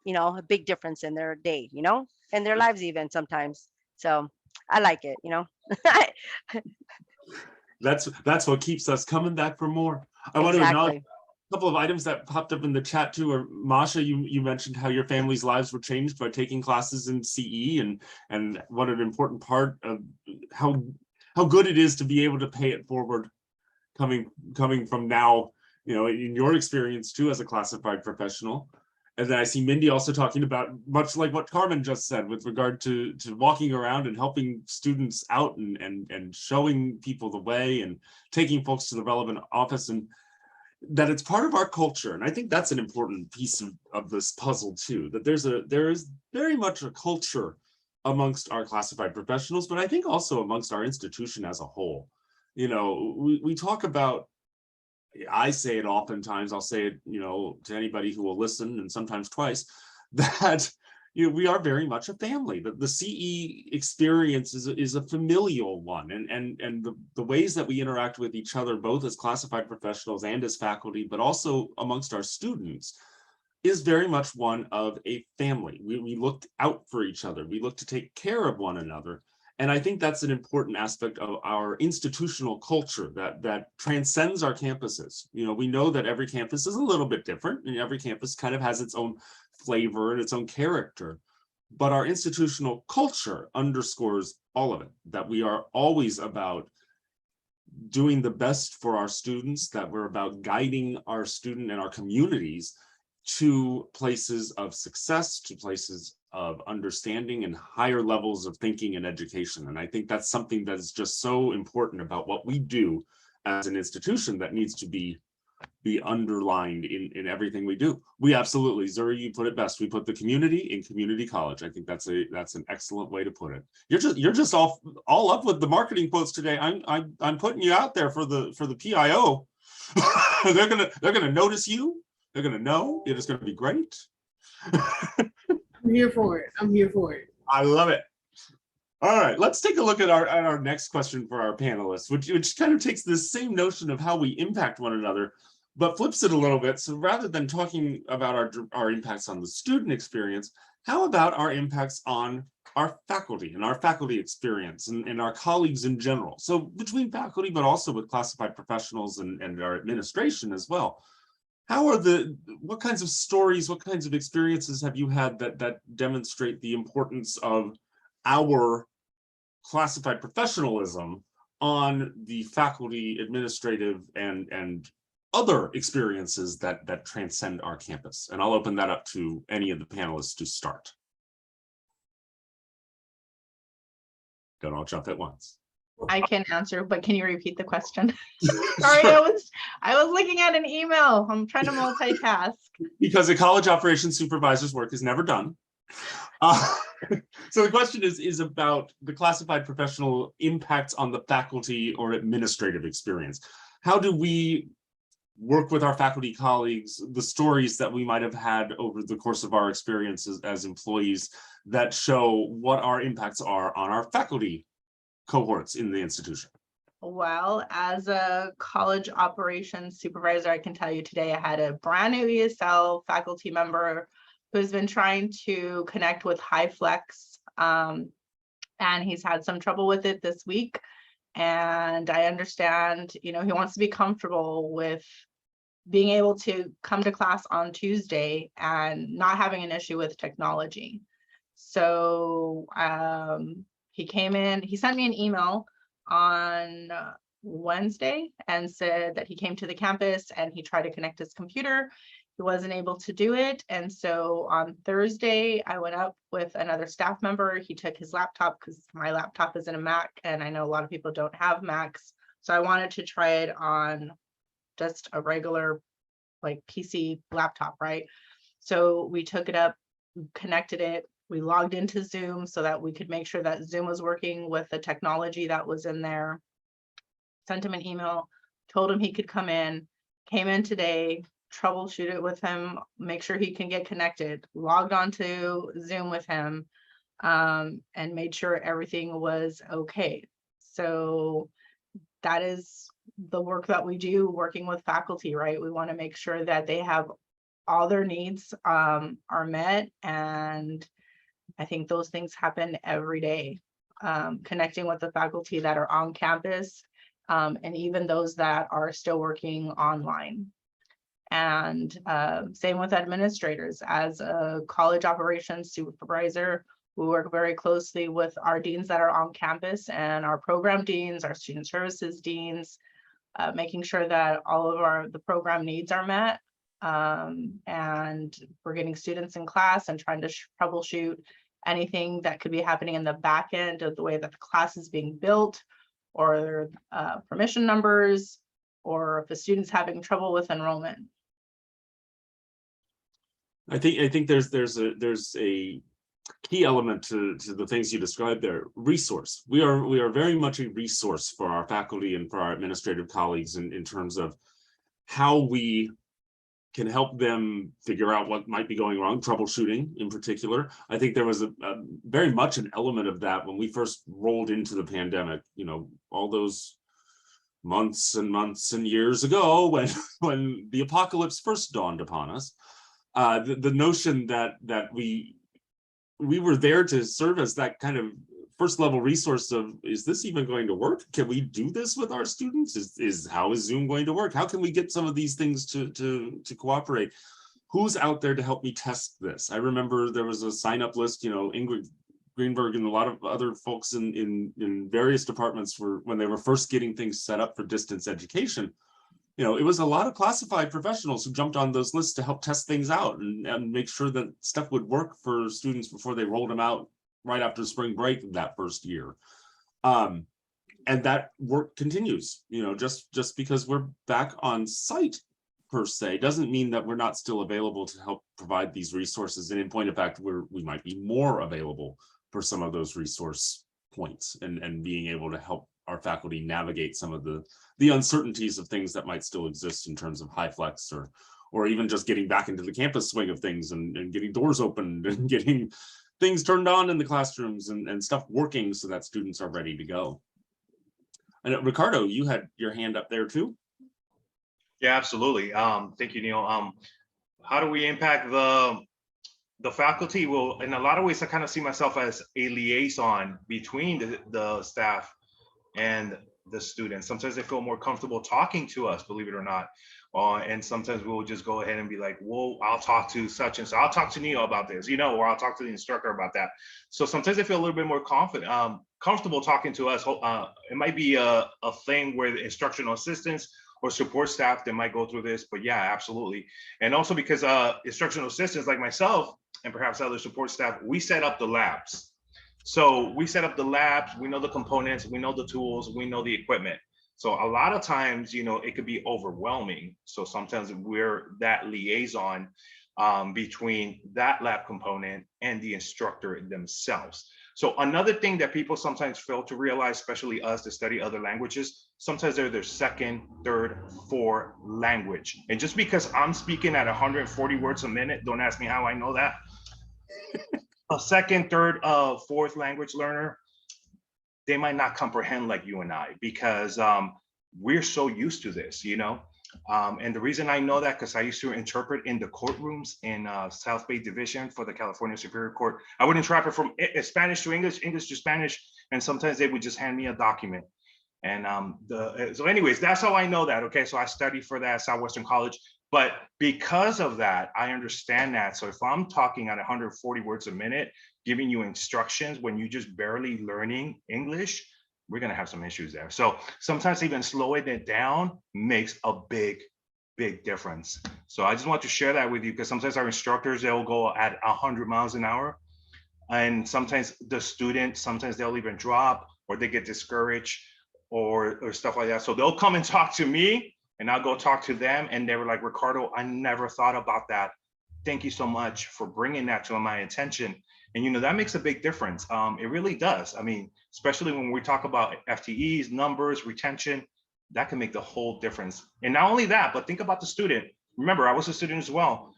you know, a big difference in their day, you know, and their lives even sometimes. So I like it, you know. That's what keeps us coming back for more. I want to acknowledge Exactly. a couple of items that popped up in the chat too. Or Masha, you mentioned how your family's lives were changed by taking classes in CE, and what an important part of how good it is to be able to pay it forward, coming from now, you know, in your experience too as a classified professional. And then I see Mindy also talking about, much like what Carmen just said, with regard to walking around and helping students out and showing people the way and taking folks to the relevant office, and that it's part of our culture. And I think that's an important piece of this puzzle too, that there is very much a culture amongst our classified professionals, but I think also amongst our institution as a whole. You know, we talk about, I say it oftentimes, I'll say it, you know, to anybody who will listen, and sometimes twice, that, you know, we are very much a family. But the CE experience is a familial one, and the ways that we interact with each other, both as classified professionals and as faculty, but also amongst our students, is very much one of a family. We look out for each other. We look to take care of one another. And I think that's an important aspect of our institutional culture that transcends our campuses. You know, we know that every campus is a little bit different, and every campus kind of has its own flavor and its own character. But our institutional culture underscores all of it, that we are always about doing the best for our students, that we're about guiding our student and our communities to places of success, to places of understanding and higher levels of thinking and education. And I think that's something that is just so important about what we do as an institution that needs to be underlined in everything we do. We absolutely, Zuri, you put it best. We put the community in community college. I think that's an excellent way to put it. You're just all up with the marketing quotes today. I'm putting you out there for the PIO. they're gonna notice you. They're gonna know. It is gonna be great. I'm here for it. I'm here for it. I love it. All right, let's take a look at our next question for our panelists, which kind of takes this same notion of how we impact one another, but flips it a little bit. So rather than talking about our impacts on the student experience, how about our impacts on our faculty and our faculty experience and our colleagues in general? So between faculty, but also with classified professionals and our administration as well. What kinds of stories, what kinds of experiences have you had that demonstrate the importance of our classified professionalism on the faculty, administrative, and other experiences that transcend our campus? And I'll open that up to any of the panelists to start. Don't all jump at once. I can answer, but can you repeat the question? Sorry, Sure. I was looking at an email. I'm trying to multitask. Because a college operations supervisor's work is never done. So the question is about the classified professional impacts on the faculty or administrative experience. How do we work with our faculty colleagues, the stories that we might have had over the course of our experiences as employees that show what our impacts are on our faculty cohorts in the institution? Well, as a college operations supervisor, I can tell you today I had a brand new ESL faculty member who's been trying to connect with HighFlex, and he's had some trouble with it this week. And I understand, he wants to be comfortable with being able to come to class on Tuesday and not having an issue with technology. So he came in, he sent me an email on Wednesday and said that he came to the campus and he tried to connect his computer. He wasn't able to do it. And so on Thursday, I went up with another staff member. He took his laptop because my laptop is in a Mac and I know a lot of people don't have Macs. So I wanted to try it on just a regular like PC laptop, right? So we took it up, connected it. We logged into Zoom so that we could make sure that Zoom was working with the technology that was in there. Sent him an email, told him he could come in, came in today, troubleshoot it with him, make sure he can get connected, logged onto Zoom with him, and made sure everything was okay. So that is the work that we do working with faculty, right? We want to make sure that they have all their needs are met, and I think those things happen every day. Connecting with the faculty that are on campus, and even those that are still working online. And same with administrators. As a college operations supervisor, we work very closely with our deans that are on campus and our program deans, our student services deans, making sure that all of the program needs are met. And we're getting students in class and trying to troubleshoot anything that could be happening in the back end of the way that the class is being built, or permission numbers, or if a student's having trouble with enrollment. I think there's a key element to the things you described there. Resource. We are very much a resource for our faculty and for our administrative colleagues in terms of how we can help them figure out what might be going wrong, troubleshooting in particular. I think there was a very much an element of that when we first rolled into the pandemic, all those months and months and years ago when the apocalypse first dawned upon us. The notion that we were there to serve as that kind of first level resource of, is this even going to work? Can we do this with our students? How is Zoom going to work? How can we get some of these things to cooperate? Who's out there to help me test this? I remember there was a sign up list, Ingrid Greenberg and a lot of other folks in various departments when they were first getting things set up for distance education. It was a lot of classified professionals who jumped on those lists to help test things out and make sure that stuff would work for students before they rolled them out right after spring break that first year. And that work continues, just because we're back on site per se, doesn't mean that we're not still available to help provide these resources. And in point of fact, we might be more available for some of those resource points and being able to help our faculty navigate some of the uncertainties of things that might still exist in terms of HighFlex or even just getting back into the campus swing of things and getting doors opened and getting things turned on in the classrooms and stuff working so that students are ready to go. And Ricardo, you had your hand up there too. Yeah, absolutely. Thank you, Neil. How do we impact the faculty? Well, in a lot of ways, I kind of see myself as a liaison between the staff and the students. Sometimes they feel more comfortable talking to us, believe it or not. And sometimes we'll just go ahead and be like, well, I'll talk to such and so. I'll talk to Neil about this, you know, or I'll talk to the instructor about that. So sometimes they feel a little bit more confident, comfortable talking to us. It might be a thing where the instructional assistants or support staff that might go through this, but yeah, absolutely. And also because instructional assistants like myself and perhaps other support staff, we set up the labs. So we set up the labs, we know the components, we know the tools, we know the equipment. So a lot of times, you know, it could be overwhelming. So sometimes we're that liaison between that lab component and the instructor themselves. So another thing that people sometimes fail to realize, especially us that study other languages, sometimes they're their second, third, fourth language. And just because I'm speaking at 140 words a minute, don't ask me how I know that. A second, third, fourth language learner, they might not comprehend like you and I, because we're so used to this, you know? And the reason I know that, because I used to interpret in the courtrooms in South Bay Division for the California Superior Court. I would interpret from Spanish to English, English to Spanish, and sometimes they would just hand me a document. And so anyways, that's how I know that, okay? So I studied for that at Southwestern College. But because of that, I understand that. So if I'm talking at 140 words a minute, giving you instructions when you're just barely learning English, we're gonna have some issues there. So sometimes even slowing it down makes a big, big difference. So I just want to share that with you, because sometimes our instructors, they'll go at 100 miles an hour. And sometimes the students, sometimes they'll even drop or they get discouraged or stuff like that. So they'll come and talk to me, and I'll go talk to them, and they were like, Ricardo, I never thought about that. Thank you so much for bringing that to my attention. And, you know, that makes a big difference. It really does. I mean, especially when we talk about FTEs, numbers, retention, that can make the whole difference. And not only that, but think about the student. Remember, I was a student as well.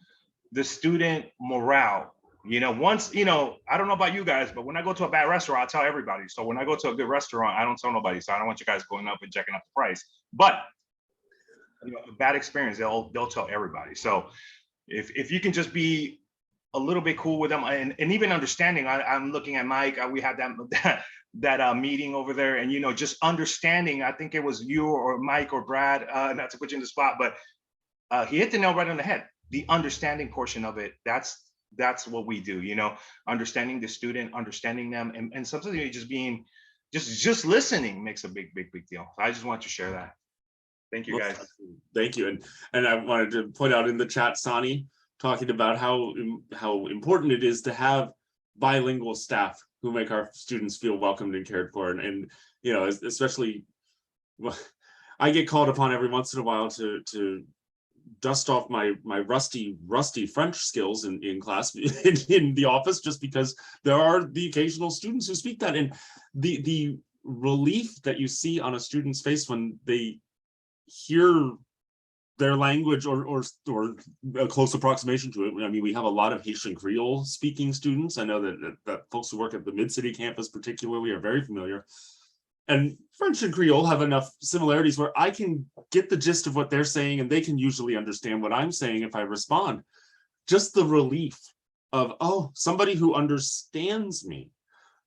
The student morale, you know, once, you know, I don't know about you guys, but when I go to a bad restaurant, I tell everybody. So when I go to a good restaurant, I don't tell nobody. So I don't want you guys going up and checking out the price. But you know, a bad experience, they'll tell everybody. So if you can just be a little bit cool with them and even understanding, I'm looking at Mike, we had that meeting over there, and, you know, just understanding, I think it was you or Mike or Brad, not to put you in the spot, but he hit the nail right on the head. The understanding portion of it, that's what we do, you know, understanding the student, understanding them, and sometimes just being, just listening makes a big deal. So I just want to share that. Thank you, guys. Thank you. And I wanted to point out in the chat, Sani talking about how important it is to have bilingual staff who make our students feel welcomed and cared for. And you know, especially, well, I get called upon every once in a while to dust off my rusty French skills in class in the office, just because there are the occasional students who speak that. And the relief that you see on a student's face when they hear their language or a close approximation to it. I mean, we have a lot of Haitian Creole speaking students. I know that folks who work at the Mid-City campus particularly are very familiar. And French and Creole have enough similarities where I can get the gist of what they're saying, and they can usually understand what I'm saying if I respond. Just the relief of, oh, somebody who understands me,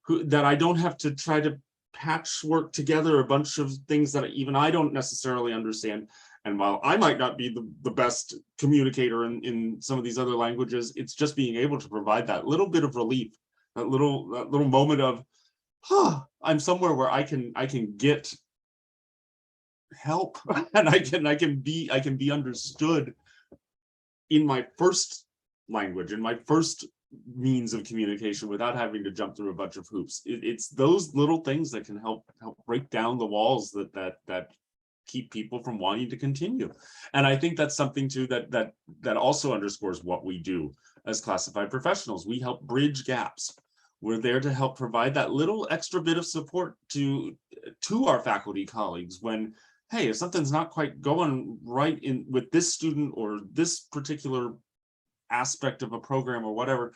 that I don't have to try to patchwork together a bunch of things that even I don't necessarily understand. And while I might not be the best communicator in some of these other languages, it's just being able to provide that little bit of relief, that little moment of, I'm somewhere where I can get help, and I can be understood in my first language, in my first means of communication, without having to jump through a bunch of hoops. It's those little things that can help break down the walls that keep people from wanting to continue. And I think that's something too that also underscores what we do as classified professionals. We help bridge gaps. We're there to help provide that little extra bit of support to our faculty colleagues when, hey, if something's not quite going right with this student or this particular aspect of a program or whatever,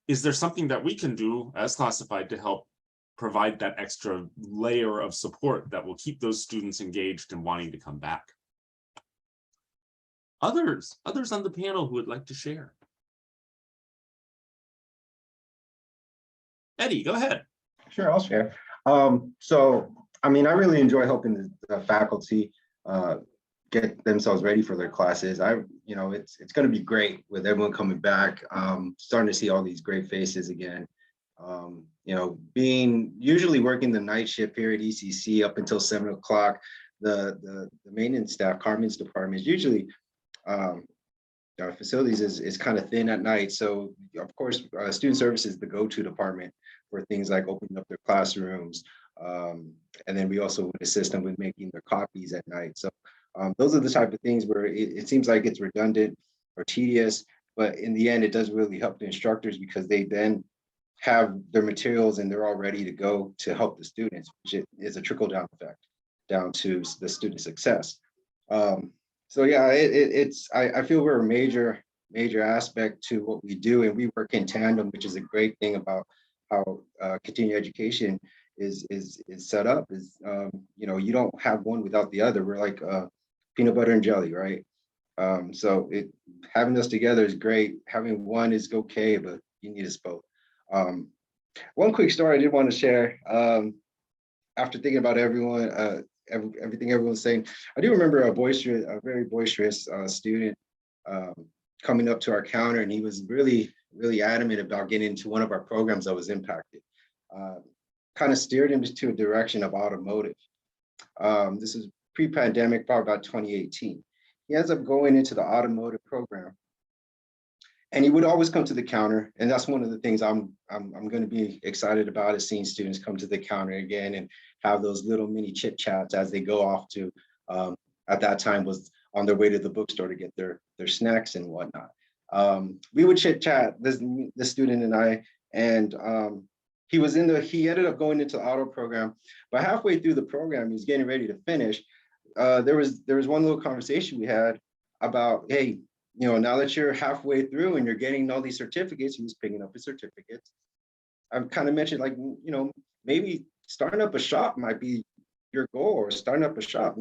is there something that we can do as classified to help provide that extra layer of support that will keep those students engaged and wanting to come back? others on the panel who would like to share? Eddie, go ahead. Sure, I'll share. So, I mean, I really enjoy helping the faculty get themselves ready for their classes. It's going to be great with everyone coming back. Starting to see all these great faces again. Being usually working the night shift here at ECC up until 7 o'clock, the maintenance staff, Carmen's department, is usually our facilities is kind of thin at night. So of course, student services is the go-to department for things like opening up their classrooms. And then we also would assist them with making their copies at night. So those are the type of things where it seems like it's redundant or tedious, but in the end, it does really help the instructors because they then have their materials and they're all ready to go to help the students, which is a trickle-down effect down to the student success. So yeah, I feel we're a major aspect to what we do, and we work in tandem, which is a great thing about how continuing education is set up. You don't have one without the other. We're like peanut butter and jelly, right? So having us together is great. Having one is okay, but you need us both. One quick story I did want to share. After thinking about everyone, everything everyone's saying, I do remember a very boisterous student coming up to our counter, and he was really adamant about getting into one of our programs that was impacted. Kind of steered him to a direction of automotive. This is pre-pandemic, probably about 2018. He ends up going into the automotive program, and he would always come to the counter. And that's one of the things I'm going to be excited about, is seeing students come to the counter again and have those little mini chit chats as they go off to, at that time was on their way to the bookstore to get their snacks and whatnot. We would chit chat, the student and I, and he ended up going into the auto program, but halfway through the program, he was getting ready to finish. There was one little conversation we had about, hey, now that you're halfway through and you're getting all these certificates, he was picking up his certificates. I've kind of mentioned, like, maybe starting up a shop might be your goal, or starting up a shop.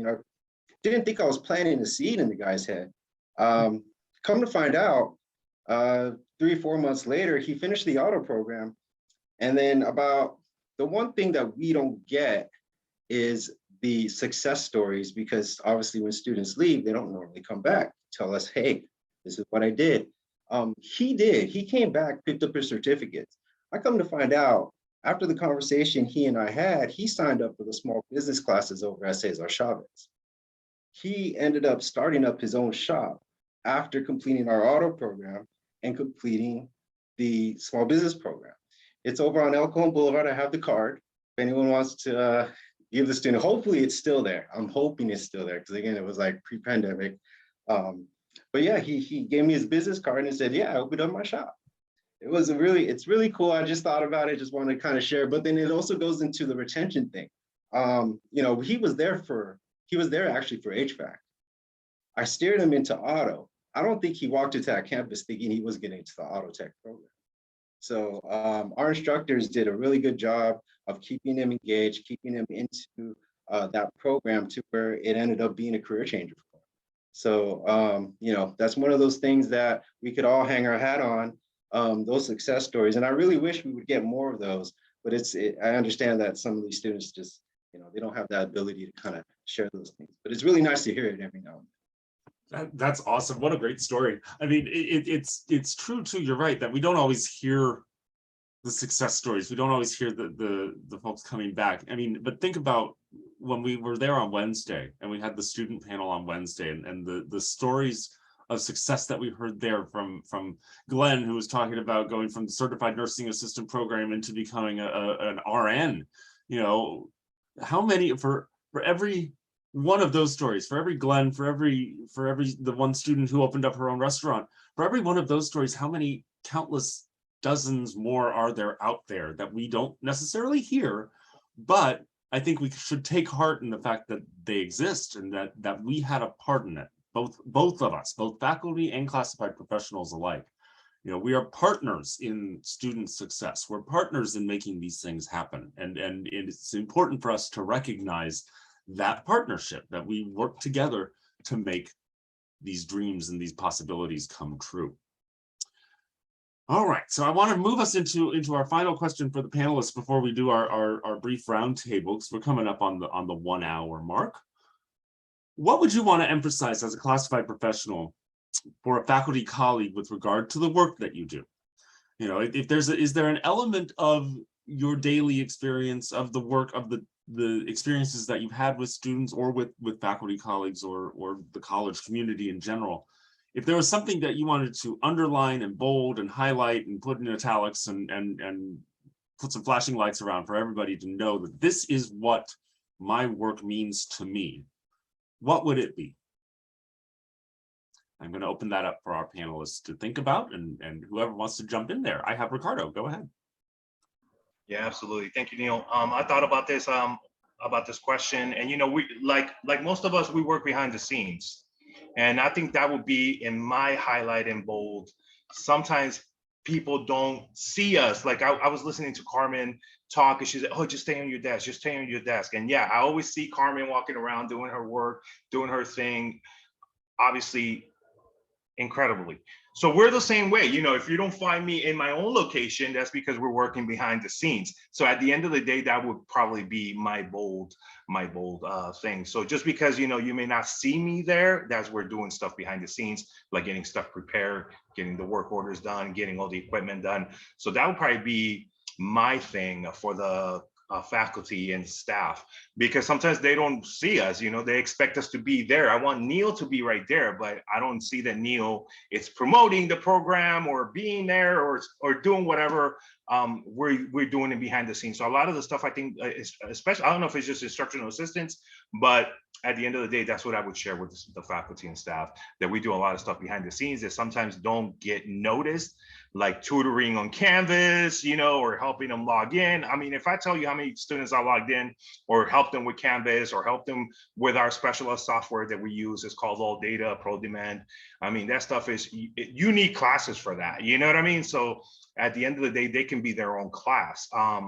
Didn't think I was planting a seed in the guy's head. Come to find out, 3-4 months later, he finished the auto program. And then about the one thing that we don't get is the success stories, because obviously when students leave, they don't normally come back, tell us, hey, this is what I did. He came back, picked up his certificates. I come to find out, after the conversation he and I had, he signed up for the small business classes over at Cesar Chavez. He ended up starting up his own shop after completing our auto program and completing the small business program. It's over on El Cajon Boulevard. I have the card. If anyone wants to give the student, hopefully it's still there. I'm hoping it's still there, because again, it was like pre-pandemic. But yeah, he gave me his business card and said, yeah, I opened up my shop. It's really cool. I just thought about it, just wanted to kind of share, but then it also goes into the retention thing. He was there actually for HVAC. I steered him into auto. I don't think he walked into that campus thinking he was getting into the auto tech program. So our instructors did a really good job of keeping him engaged, keeping him into that program to where it ended up being a career changer for him. So, that's one of those things that we could all hang our hat on, those success stories. And I really wish we would get more of those, but I understand that some of these students just, they don't have that ability to kind of share those things, but it's really nice to hear it every now and then. That's awesome. What a great story. I mean, it's true too. You're right that we don't always hear the success stories. We don't always hear the folks coming back. I mean, but think about when we were there on Wednesday and we had the student panel on Wednesday, and the stories of success that we heard there from Glenn, who was talking about going from the certified nursing assistant program into becoming an RN. How many for every one of those stories, for every Glenn, for every the one student who opened up her own restaurant, for every one of those stories, how many countless dozens more are there out there that we don't necessarily hear? But I think we should take heart in the fact that they exist, and that we had a part in it, both of us, both faculty and classified professionals alike. We are partners in student success. We're partners in making these things happen, and it's important for us to recognize that partnership, that we work together to make these dreams and these possibilities come true. All right, so I want to move us into our final question for the panelists before we do our brief roundtable, because we're coming up on the 1 hour mark. What would you want to emphasize as a classified professional for a faculty colleague with regard to the work that you do? You know, if there's is there an element of your daily experience of the work of the experiences that you've had with students or with faculty colleagues or the college community in general? If there was something that you wanted to underline and bold and highlight and put in italics and put some flashing lights around for everybody to know that this is what my work means to me, what would it be? I'm going to open that up for our panelists to think about, and whoever wants to jump in there. I have Ricardo, go ahead. Yeah, absolutely. Thank you, Neil. I thought about this question, and you know, we like most of us, we work behind the scenes, and I think that would be in my highlight in bold. Sometimes people don't see us. Like I was listening to Carmen talk, and she said, "Oh, just stay on your desk, just stay on your desk." And yeah, I always see Carmen walking around doing her work, doing her thing, obviously incredibly. So we're the same way. You know, if you don't find me in my own location, that's because we're working behind the scenes. So at the end of the day, that would probably be my bold thing. So just because, you know, you may not see me there, that's we're doing stuff behind the scenes, like getting stuff prepared, getting the work orders done, getting all the equipment done. So that would probably be my thing for the faculty and staff, because sometimes they don't see us, you know, they expect us to be there. I want Neil to be right there, but I don't see that Neil is promoting the program or being there or doing whatever we're doing it behind the scenes. So a lot of the stuff, I think, especially, I don't know if it's just instructional assistants, but at the end of the day, that's what I would share with the faculty and staff, that we do a lot of stuff behind the scenes that sometimes don't get noticed, like tutoring on Canvas, you know, or helping them log in. I mean, if I tell you how many students I logged in or helped them with Canvas or helped them with our specialist software that we use, it's called All Data, Pro Demand. I mean, that stuff is, you need classes for that, you know what I mean? So at the end of the day, they can be their own class,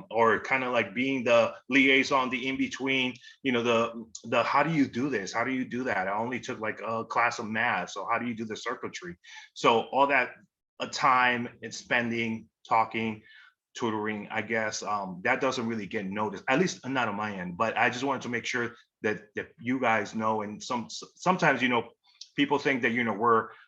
or kind of like being the liaison, the in-between, you know, the how do you do this? How do you do that? I only took like a class of math. So how do you do the circuitry? So all that time and spending, talking, tutoring, I guess, that doesn't really get noticed, at least not on my end. But I just wanted to make sure that you guys know, and sometimes, you know, people think that, you know,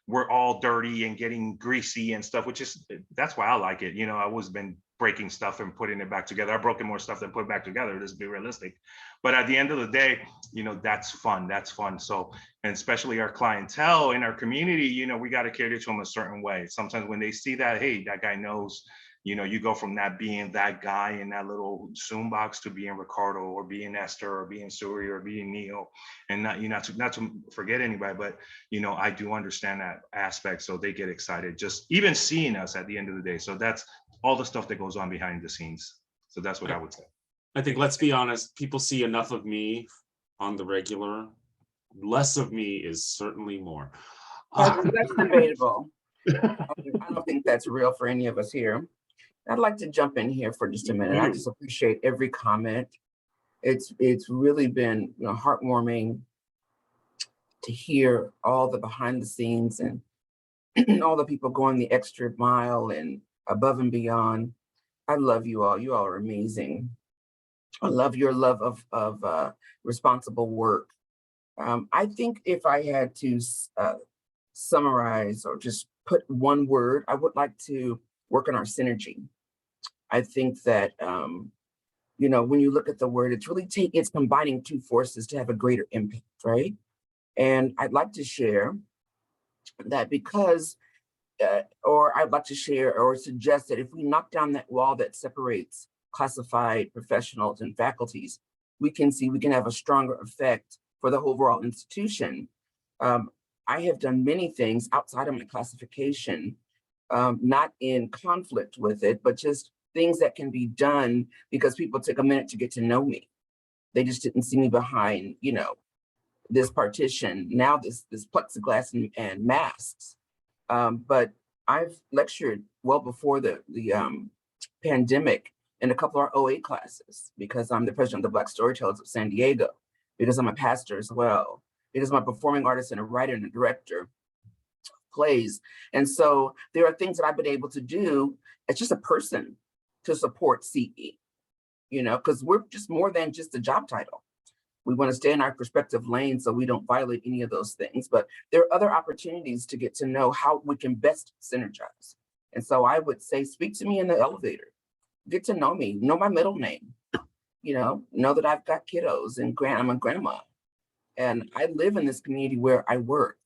we're all dirty and getting greasy and stuff, which is, that's why I like it. You know, I always been breaking stuff and putting it back together. I've broken more stuff than put back together, let's be realistic. But at the end of the day, you know, that's fun. So, and especially our clientele in our community, you know, we got to cater to them a certain way. Sometimes when they see that, hey, that guy knows, you know, you go from that being that guy in that little Zoom box to being Ricardo or being Esther or being Suri or being Neil, and not, you know, not to forget anybody, but, you know, I do understand that aspect. So they get excited just even seeing us at the end of the day. So that's all the stuff that goes on behind the scenes. So that's what I would say. I think, let's be honest, people see enough of me on the regular. Less of me is certainly more. That's debatable. I don't think that's real for any of us here. I'd like to jump in here for just a minute. I just appreciate every comment. It's really been, you know, heartwarming to hear all the behind the scenes and all the people going the extra mile and above and beyond. I love you all. You all are amazing. I love your love of responsible work. I think if I had to summarize or just put one word, I would like to work on our synergy. I think that, you know, when you look at the word, it's combining two forces to have a greater impact, right? And I'd like to share that because, or I'd like to share or suggest that if we knock down that wall that separates classified professionals and faculties, we can have a stronger effect for the overall institution. I have done many things outside of my classification, not in conflict with it, but just things that can be done because people took a minute to get to know me. They just didn't see me behind, you know, this partition, now this plexiglass and masks. But I've lectured well before the pandemic in a couple of our OA classes because I'm the president of the Black Storytellers of San Diego, because I'm a pastor as well. because I'm a performing artist and a writer and a director, plays. And so there are things that I've been able to do as just a person to support CE, because we're just more than just a job title. We want to stay in our perspective lane so we don't violate any of those things. But there are other opportunities to get to know how we can best synergize. And so I would say, speak to me in the elevator, get to know me, know my middle name, know that I've got kiddos and I'm a grandma. And I live in this community where I work.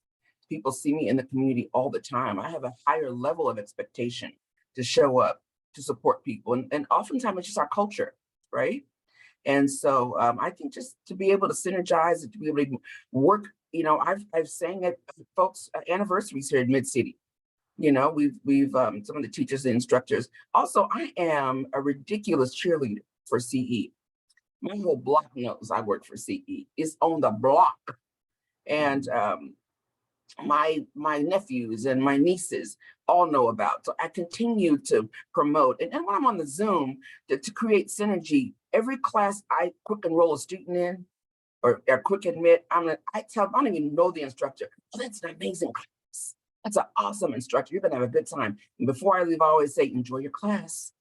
People see me in the community all the time. I have a higher level of expectation to show up, to support people. And oftentimes it's just our culture, right? And so I think just to be able to synergize and to be able to work, I've sang at folks' anniversaries here in Mid-City. We've some of the teachers and instructors. Also, I am a ridiculous cheerleader for CE. My whole block knows I work for CE. It's on the block. And my nephews and my nieces all know about. So I continue to promote. And when I'm on the Zoom, to create synergy, every class I quick enroll a student in or quick admit, I don't even know the instructor. Oh, that's an amazing class. That's an awesome instructor. You're gonna have a good time. And before I leave, I always say, enjoy your class.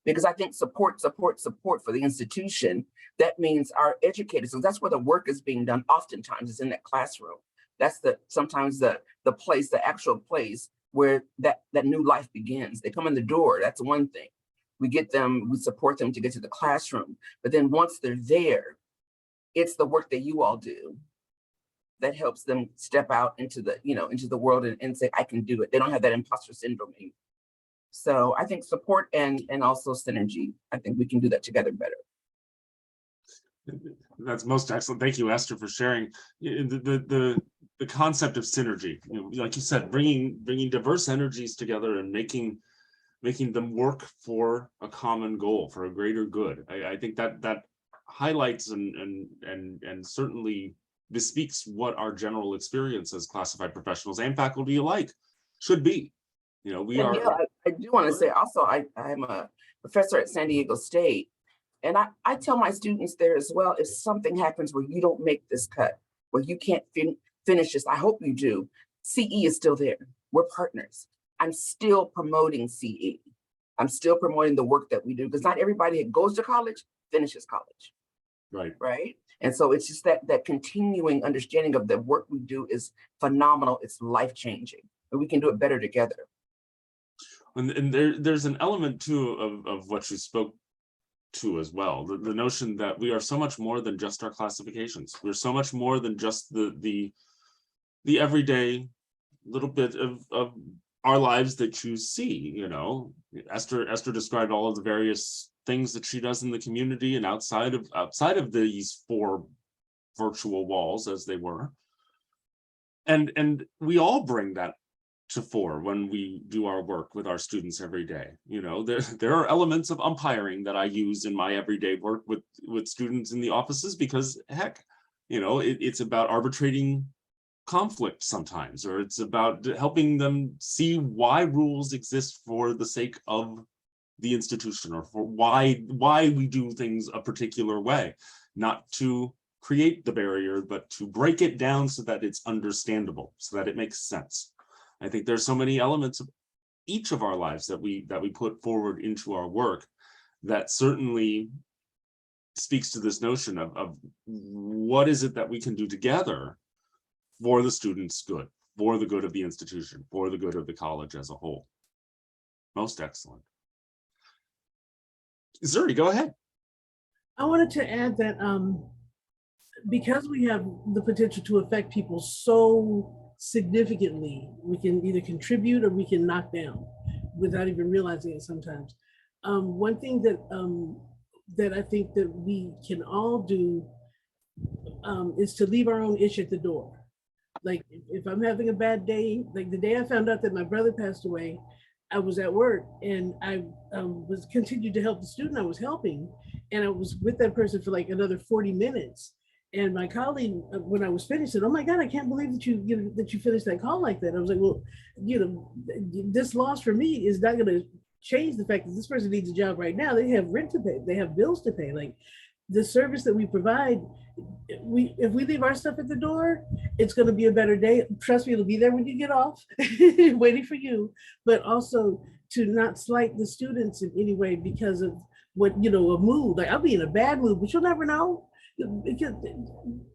Because I think support for the institution, that means our educators, so that's where the work is being done oftentimes is in that classroom. That's sometimes the place, the actual place where that new life begins. They come in the door, that's one thing. We support them to get to the classroom. But then once they're there, it's the work that you all do that helps them step out into the world and say, I can do it. They don't have that imposter syndrome anymore. So I think support and also synergy, I think we can do that together better. That's most excellent. Thank you, Esther, for sharing the concept of synergy. Like you said, bringing diverse energies together and making them work for a common goal, for a greater good. I think that highlights and certainly bespeaks what our general experience as classified professionals and faculty alike should be. I do want to say also, I'm a professor at San Diego State. And I tell my students there as well, if something happens where you don't make this cut, where you can't finish this, I hope you do. CE is still there. We're partners. I'm still promoting CE. I'm still promoting the work that we do because not everybody that goes to college finishes college. Right. And so it's just that continuing understanding of the work we do is phenomenal. It's life-changing, and we can do it better together. And there's an element too of what you spoke to as well, the notion that we are so much more than just our classifications. We're so much more than just the everyday little bit of our lives that you see. Esther described all of the various things that she does in the community and outside of these four virtual walls, as they were, and we all bring that to fore when we do our work with our students every day. There are elements of umpiring that I use in my everyday work with students in the offices because heck, it's about arbitrating conflict sometimes, or it's about helping them see why rules exist for the sake of the institution, or for why we do things a particular way, not to create the barrier, but to break it down so that it's understandable, so that it makes sense. I think there's so many elements of each of our lives that we put forward into our work that certainly speaks to this notion of what is it that we can do together for the students' good, for the good of the institution, for the good of the college as a whole. Most excellent. Zuri, go ahead. I wanted to add that because we have the potential to affect people so significantly, we can either contribute or we can knock down without even realizing it sometimes. One thing that I think that we can all do is to leave our own ish at the door. Like if I'm having a bad day, like the day I found out that my brother passed away, I was at work and I was continued to help the student I was helping. And I was with that person for like another 40 minutes. And my colleague, when I was finished, said, "Oh my God, I can't believe that you finished that call like that." I was like, "Well, this loss for me is not going to change the fact that this person needs a job right now. They have rent to pay, they have bills to pay. Like, the service that we provide, if we leave our stuff at the door, it's going to be a better day. Trust me, it'll be there when you get off, waiting for you. But also to not slight the students in any way because of what, you know, a mood. Like I'll be in a bad mood, but you'll never know. Because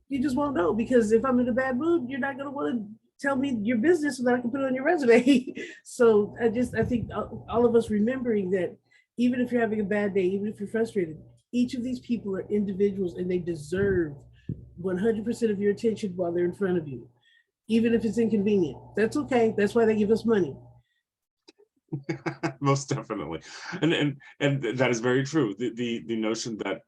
you just won't know, because if I'm in a bad mood, you're not going to want to tell me your business so that I can put it on your resume. So I think all of us remembering that even if you're having a bad day, even if you're frustrated, each of these people are individuals and they deserve 100% of your attention while they're in front of you, even if it's inconvenient. That's okay. That's why they give us money. Most definitely. And that is very true. The notion that,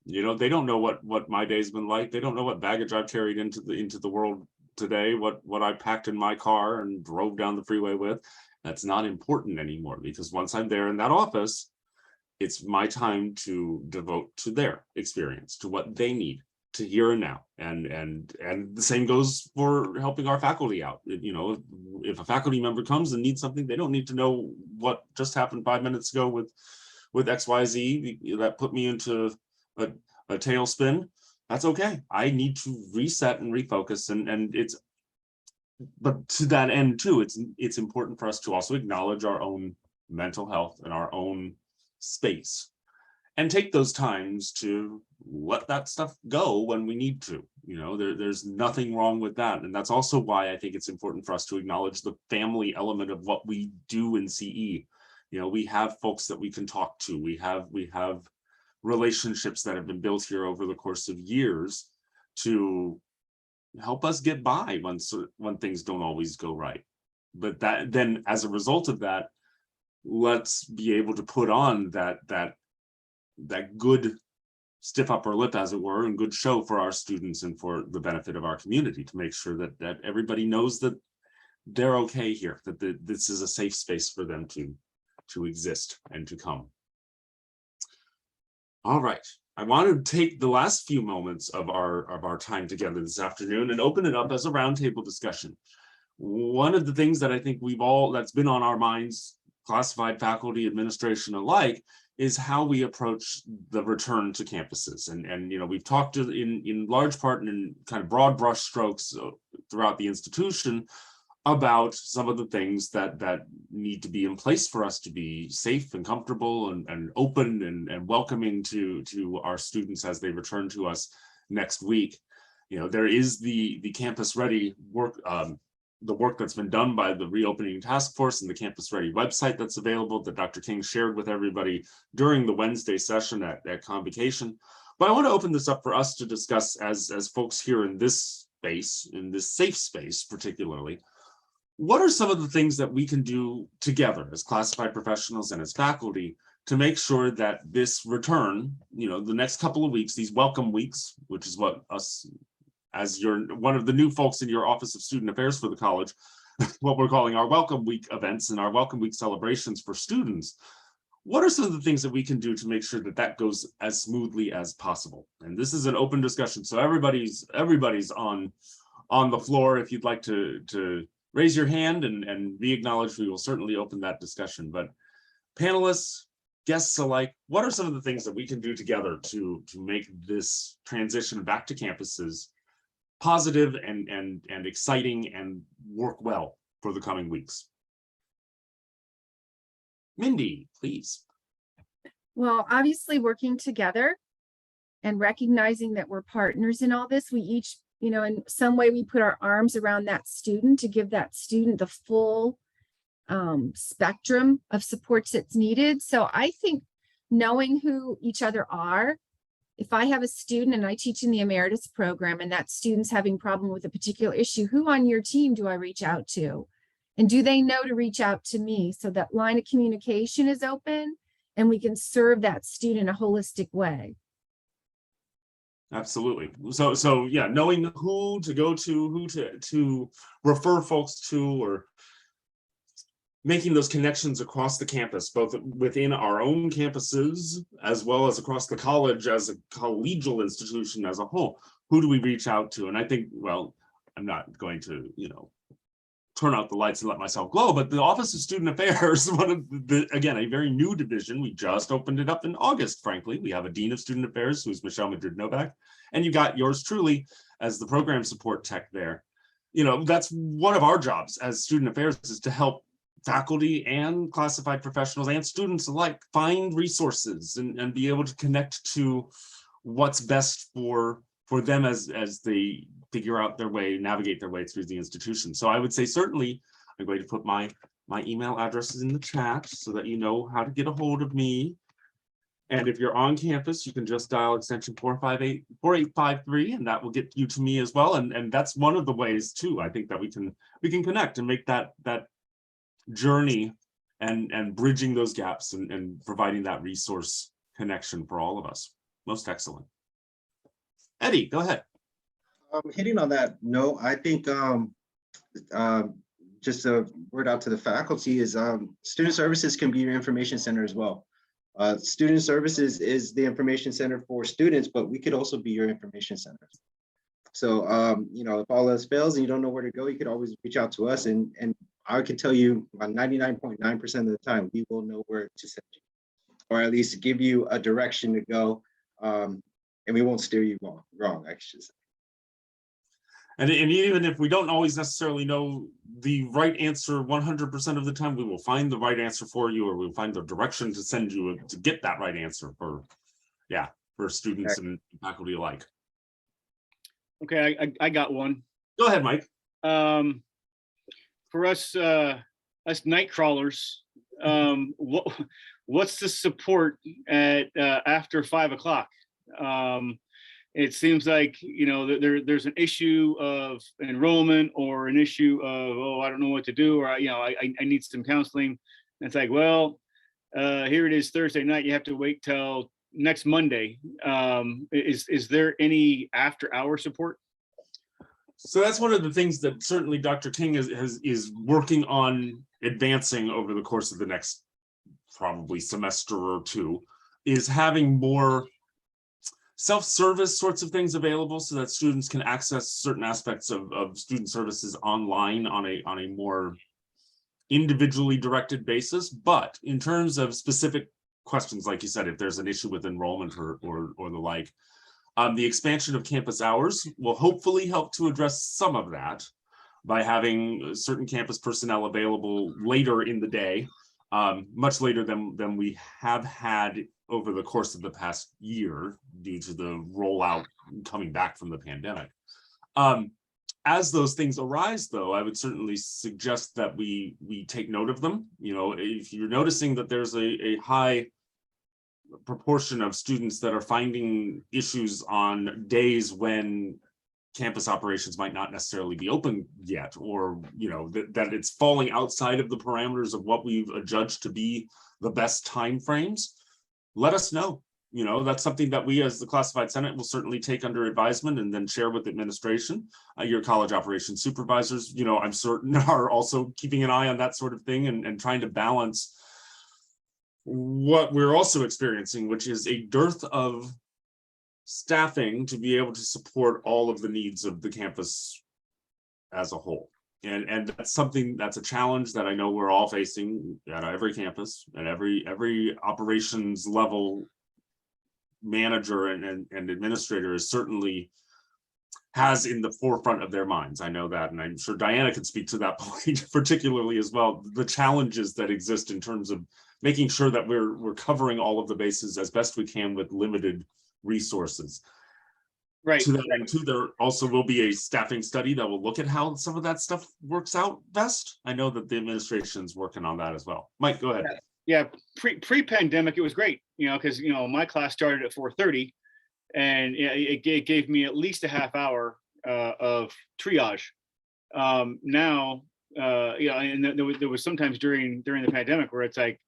you know, they don't know what my day's been like. They don't know what baggage I've carried into the world today, what I packed in my car and drove down the freeway with. That's not important anymore, because once I'm there in that office, it's my time to devote to their experience, to what they need, to here and now. And the same goes for helping our faculty out. You know, if a faculty member comes and needs something, they don't need to know what just happened 5 minutes ago with XYZ that put me into a tailspin. That's okay. I need to reset and refocus, and but to that end too, it's important for us to also acknowledge our own mental health and our own space, and take those times to let that stuff go when we need to. You know, there's nothing wrong with that. And that's also why I think it's important for us to acknowledge the family element of what we do in CE. You know, we have folks that we can talk to. We have relationships that have been built here over the course of years to help us get by when things don't always go right. But that then, as a result of that, let's be able to put on that good stiff upper lip, as it were, and good show for our students and for the benefit of our community, to make sure that everybody knows that they're okay here, that this is a safe space for them to exist and to come. All right, I want to take the last few moments of our time together this afternoon and open it up as a roundtable discussion. One of the things that I think that's been on our minds, classified faculty, administration alike, is how we approach the return to campuses. And you know, we've talked in large part and in kind of broad brush strokes throughout the institution about some of the things that need to be in place for us to be safe and comfortable and open and welcoming to our students as they return to us next week. You know, there is the campus ready work, the work that's been done by the reopening task force and the campus ready website that's available that Dr. King shared with everybody during the Wednesday session at Convocation. But I want to open this up for us to discuss as folks here in this space, in this safe space particularly. What are some of the things that we can do together as classified professionals and as faculty to make sure that this return, you know, the next couple of weeks, these welcome weeks, which is what us, as you're one of the new folks in your Office of Student Affairs for the college, what we're calling our welcome week events and our welcome week celebrations for students. What are some of the things that we can do to make sure that that goes as smoothly as possible? And this is an open discussion, so everybody's on the floor. If you'd like to raise your hand and be acknowledged, we will certainly open that discussion. But panelists, guests alike, what are some of the things that we can do together to make this transition back to campuses positive and exciting and work well for the coming weeks? Mindy, please. Well, obviously working together and recognizing that we're partners in all this, we each, you know, in some way we put our arms around that student to give that student the full spectrum of supports that's needed. So I think knowing who each other are, if I have a student and I teach in the emeritus program and that student's having a problem with a particular issue, who on your team do I reach out to? And do they know to reach out to me? So that line of communication is open and we can serve that student in a holistic way. Absolutely. So yeah, knowing who to go to, who to refer folks to, or making those connections across the campus, both within our own campuses, as well as across the college as a collegial institution as a whole. Who do we reach out to? And I think, well, I'm not going to, you know, turn out the lights and let myself glow. But the Office of Student Affairs, one of again, a very new division. We just opened it up in August, frankly. We have a Dean of Student Affairs, who's Michelle Madrid-Novak, and you got yours truly as the program support tech there. You know, that's one of our jobs as student affairs, is to help faculty and classified professionals and students alike find resources and be able to connect to what's best for them as they figure out their way, navigate their way through the institution. So I would say certainly I'm going to put my email addresses in the chat so that you know how to get a hold of me. And if you're on campus, you can just dial extension 4853, and that will get you to me as well. And that's one of the ways too, I think, that we can connect and make that journey and bridging those gaps and providing that resource connection for all of us. Most excellent. Eddie, go ahead. Hitting on that note, I think just a word out to the faculty is student services can be your information center as well. Student services is the information center for students, but we could also be your information center. So, you know, if all else fails and you don't know where to go, you could always reach out to us. And I can tell you 99.9% of the time, we will know where to send you, or at least give you a direction to go. And we won't steer you wrong, I should say. And even if we don't always necessarily know the right answer 100% of the time, we will find the right answer for you, or we'll find the direction to send you to get that right answer for students and faculty alike. Okay, I got one. Go ahead, Mike. For us night crawlers, what's the support at after 5 o'clock? It seems like, you know, there's an issue of enrollment or an issue of, oh, I don't know what to do, or, you know, I need some counseling. And it's like, well, here it is Thursday night, you have to wait till next Monday. Is there any after hour support? So that's one of the things that certainly Dr. King is working on advancing over the course of the next probably semester or two, is having more self-service sorts of things available so that students can access certain aspects of student services online on a more individually directed basis. But in terms of specific questions, like you said, if there's an issue with enrollment or the like, the expansion of campus hours will hopefully help to address some of that by having certain campus personnel available later in the day, much later than we have had over the course of the past year due to the rollout coming back from the pandemic. As those things arise, though, I would certainly suggest that we take note of them. You know, if you're noticing that there's a high proportion of students that are finding issues on days when campus operations might not necessarily be open yet, or, you know, that it's falling outside of the parameters of what we've adjudged to be the best timeframes, let us know. You know, that's something that we as the Classified Senate will certainly take under advisement and then share with administration. Your college operations supervisors, you know, I'm certain are also keeping an eye on that sort of thing and trying to balance what we're also experiencing, which is a dearth of staffing to be able to support all of the needs of the campus as a whole. And that's something that's a challenge that I know we're all facing at every campus, at every operations level manager and administrator is certainly has in the forefront of their minds. I know that, and I'm sure Diana can speak to that point particularly as well, the challenges that exist in terms of making sure that we're covering all of the bases as best we can with limited resources. Right. To that end too, there also will be a staffing study that will look at how some of that stuff works out best. I know that the administration's working on that as well. Mike, go ahead. Yeah, pre-pandemic, it was great, you know, because, you know, my class started at 4:30, and it gave me at least a half hour of triage. Now, you know, and there was sometimes during the pandemic where it's like,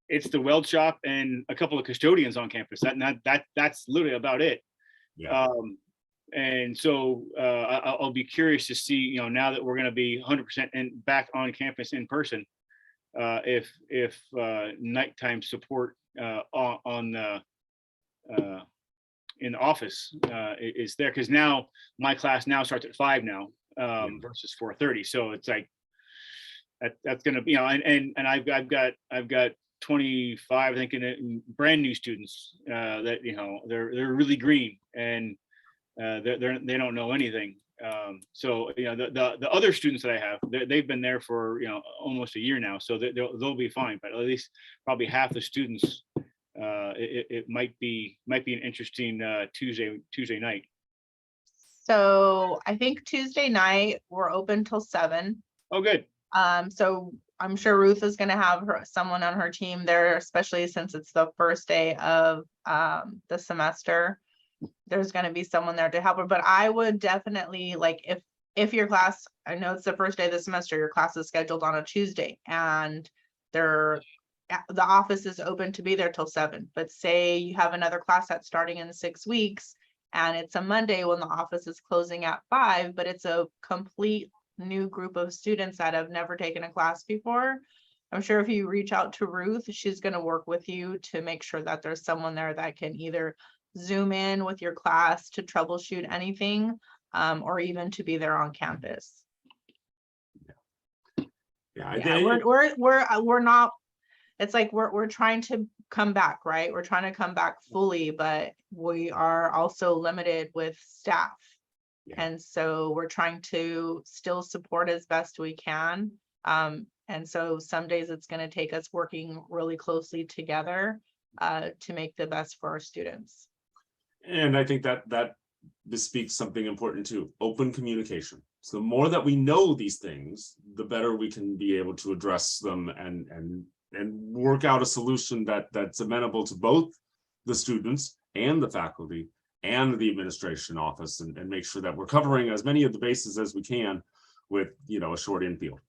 it's the weld shop and a couple of custodians on campus. That's literally about it. Yeah. And so I'll be curious to see, you know, now that we're going to be 100% and back on campus in person, if nighttime support in the office is there, because now my class now starts at 5 now versus 4:30. So it's like, that's going to be, and I've got 25, I think, brand new students that they're really green, and they don't know anything. So the other students that I have, they've been there for almost a year now, so they'll be fine. But at least probably half the students, it might be an interesting Tuesday night. So I think Tuesday night we're open till 7. Oh, good. So I'm sure Ruth is going to have someone on her team there, especially since it's the first day of the semester. There's going to be someone there to help her, but I would definitely, like, if your class, I know it's the first day of the semester, your class is scheduled on a Tuesday, and the office is open to be there till 7. But say you have another class that's starting in 6 weeks, and it's a Monday when the office is closing at 5, but it's a complete new group of students that have never taken a class before. I'm sure if you reach out to Ruth, she's going to work with you to make sure that there's someone there that can either Zoom in with your class to troubleshoot anything, or even to be there on campus. We're not, it's like we're trying to come back, right? We're trying to come back fully, but we are also limited with staff. And so we're trying to still support as best we can. And so some days it's going to take us working really closely together to make the best for our students. And I think that bespeaks something important too: open communication. So the more that we know these things, the better we can be able to address them and work out a solution that's amenable to both the students and the faculty and the administration office, and make sure that we're covering as many of the bases as we can with a short infield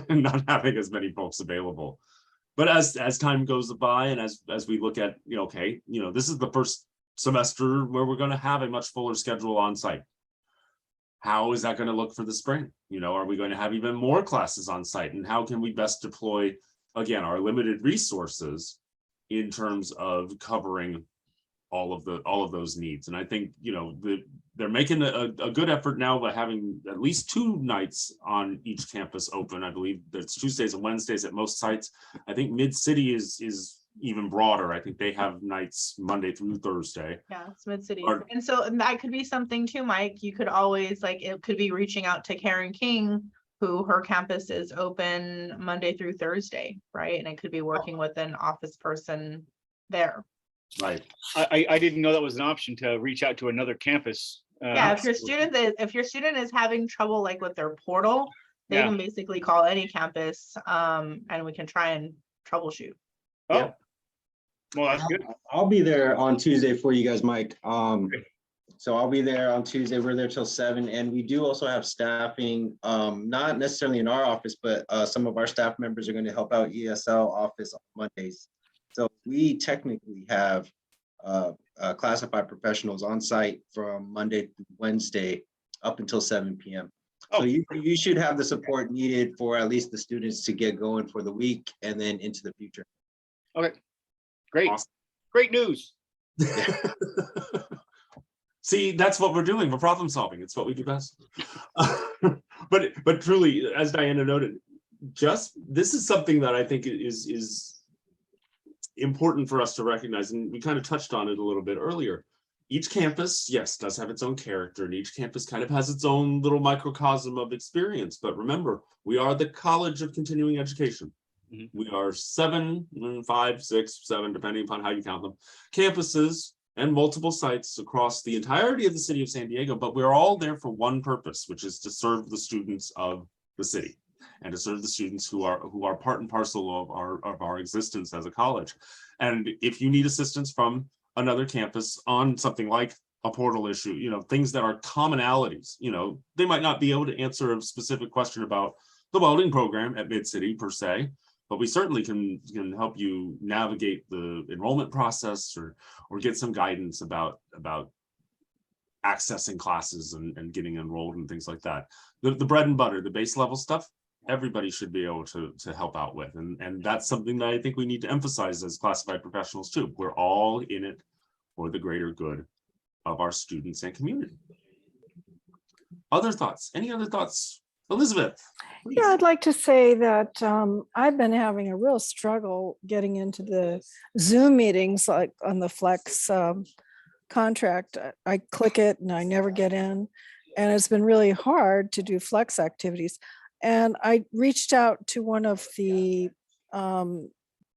and not having as many folks available. But as time goes by, and as we look at this is the first semester where we're going to have a much fuller schedule on site. How is that going to look for the spring? Are we going to have even more classes on site, and how can we best deploy, again, our limited resources in terms of covering all of those needs? And I think they're making a good effort now by having at least 2 nights on each campus open. I believe there's Tuesdays and Wednesdays at most sites. I think Mid-City is even broader. I think they have nights Monday through Thursday. Yeah, it's Mid-City. And so that could be something too, Mike. You could always, it could be reaching out to Karen King, who her campus is open Monday through Thursday, right? And it could be working with an office person there. Right. I didn't know that was an option, to reach out to another campus. Yeah, if your student is having trouble with their portal, they can basically call any campus, and we can try and troubleshoot. Oh, yeah. Well, that's good. I'll be there on Tuesday for you guys, Mike. So I'll be there on Tuesday. We're there till 7, and we do also have staffing, not necessarily in our office, but some of our staff members are going to help out ESL office on Mondays. So we technically have classified professionals on site from Monday through Wednesday up until 7 p.m. So you should have the support needed for at least the students to get going for the week and then into the future. Okay, great. Awesome. Great news. See, that's what we're doing. We're problem solving. It's what we do best. But truly, as Diana noted, this is something that I think is important for us to recognize, and we kind of touched on it a little bit earlier. Each campus, yes, does have its own character, and each campus kind of has its own little microcosm of experience. But remember, we are the College of Continuing Education. Mm-hmm. We are 7, 5, 6, 7, depending upon how you count them, campuses and multiple sites across the entirety of the city of San Diego, but we're all there for one purpose, which is to serve the students of the city and to serve the students who are part and parcel of our existence as a college. And if you need assistance from another campus on something like a portal issue, things that are commonalities, they might not be able to answer a specific question about the welding program at Mid-City per se, but we certainly can help you navigate the enrollment process or get some guidance about accessing classes and getting enrolled and things like that. The bread and butter, the base level stuff, everybody should be able to help out with. And that's something that I think we need to emphasize as classified professionals too. We're all in it for the greater good of our students and community. Other thoughts? Any other thoughts Elizabeth. Please. Yeah, I'd like to say that I've been having a real struggle getting into the Zoom meetings, like on the Flex contract. I click it and I never get in. And it's been really hard to do Flex activities. And I reached out to one of the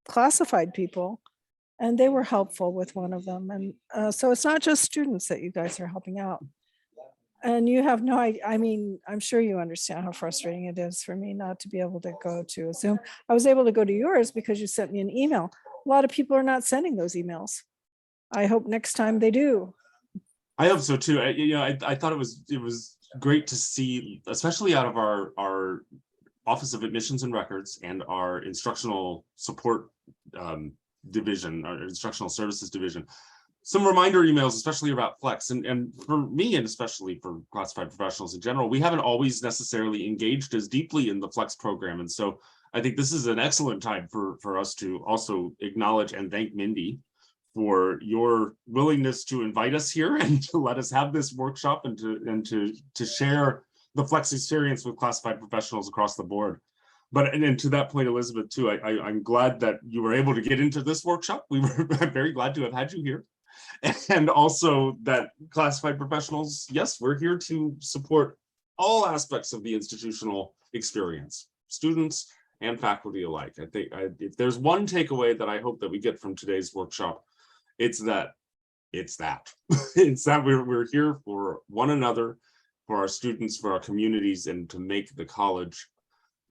classified people, and they were helpful with one of them. And so it's not just students that you guys are helping out. And you have no idea. I mean, I'm sure you understand how frustrating it is for me not to be able to go to a Zoom. I was able to go to yours because you sent me an email. A lot of people are not sending those emails. I hope next time they do. I hope so too. I thought it was great to see, especially out of our Office of Admissions and Records and our instructional support division, our instructional services division, some reminder emails, especially about Flex. And for me, and especially for classified professionals in general, we haven't always necessarily engaged as deeply in the Flex program. And so I think this is an excellent time for us to also acknowledge and thank Mindy for your willingness to invite us here and to let us have this workshop and to share the Flex experience with classified professionals across the board. But and to that point, Elizabeth, too, I'm glad that you were able to get into this workshop. We were very glad to have had you here. And also that classified professionals, yes, we're here to support all aspects of the institutional experience, students and faculty alike. I think if there's one takeaway that I hope that we get from today's workshop, it's that we're here for one another, for our students, for our communities, and to make the college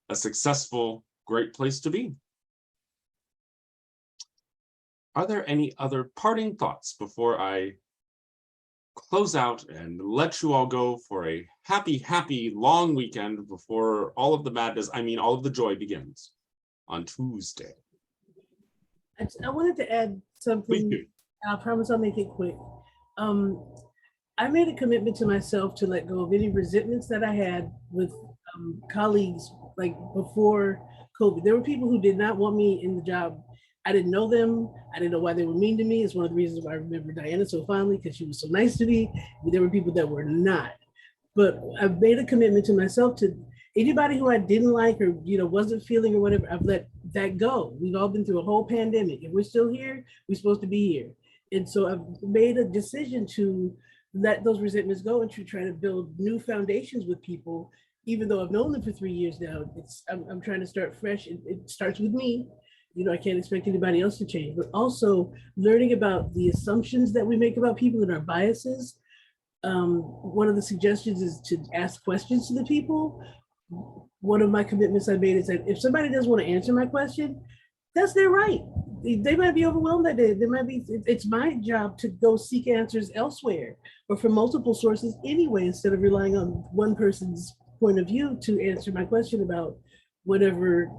a successful, great place to be. Are there any other parting thoughts before I close out and let you all go for a happy, long weekend before all of the madness, all of the joy begins on Tuesday? I wanted to add something. I promise I'll make it quick. I made a commitment to myself to let go of any resentments that I had with colleagues, like before COVID. There were people who did not want me in the job. I didn't know them. I didn't know why they were mean to me. It's one of the reasons why I remember Diana so fondly, because she was so nice to me. But there were people that were not. But I've made a commitment to myself to anybody who I didn't like or wasn't feeling or whatever, I've let that go. We've all been through a whole pandemic. If we're still here, we're supposed to be here. And so I've made a decision to let those resentments go and to try to build new foundations with people. Even though I've known them for 3 years now, I'm trying to start fresh. It starts with me. I can't expect anybody else to change, but also learning about the assumptions that we make about people and our biases. One of the suggestions is to ask questions to the people. One of my commitments I made is that if somebody doesn't want to answer my question, that's their right. They might be overwhelmed that day. It's my job to go seek answers elsewhere or from multiple sources anyway, instead of relying on one person's point of view to answer my question about whatever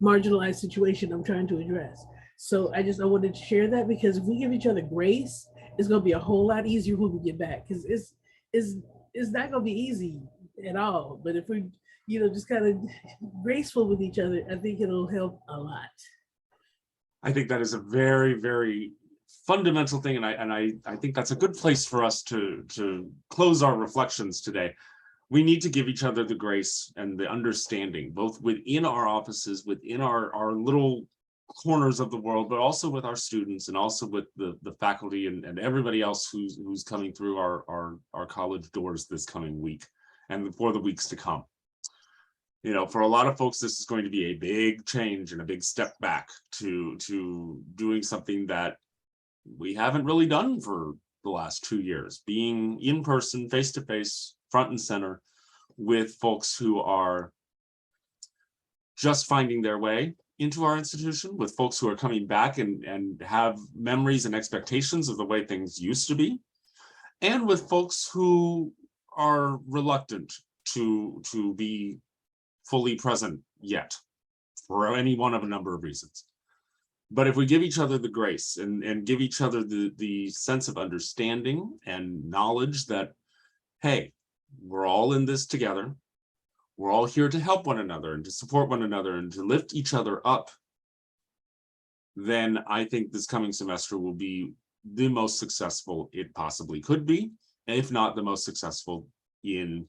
marginalized situation I'm trying to address. So I wanted to share that, because if we give each other grace, it's going to be a whole lot easier when we get back, because it's not going to be easy at all. But if we just kind of graceful with each other, I think it'll help a lot. I think that is a very, very fundamental thing, and I think that's a good place for us to close our reflections today. We need to give each other the grace and the understanding, both within our offices, within our little corners of the world, but also with our students and also with the faculty and everybody else who's coming through our college doors this coming week and for the weeks to come. For a lot of folks, this is going to be a big change and a big step back to doing something that we haven't really done for the last 2 years, being in person, face-to-face, front and center with folks who are just finding their way into our institution, with folks who are coming back and have memories and expectations of the way things used to be, and with folks who are reluctant to be fully present yet for any one of a number of reasons. But if we give each other the grace and give each other the sense of understanding and knowledge that, hey, we're all in this together, we're all here to help one another and to support one another and to lift each other up, then I think this coming semester will be the most successful it possibly could be, if not the most successful in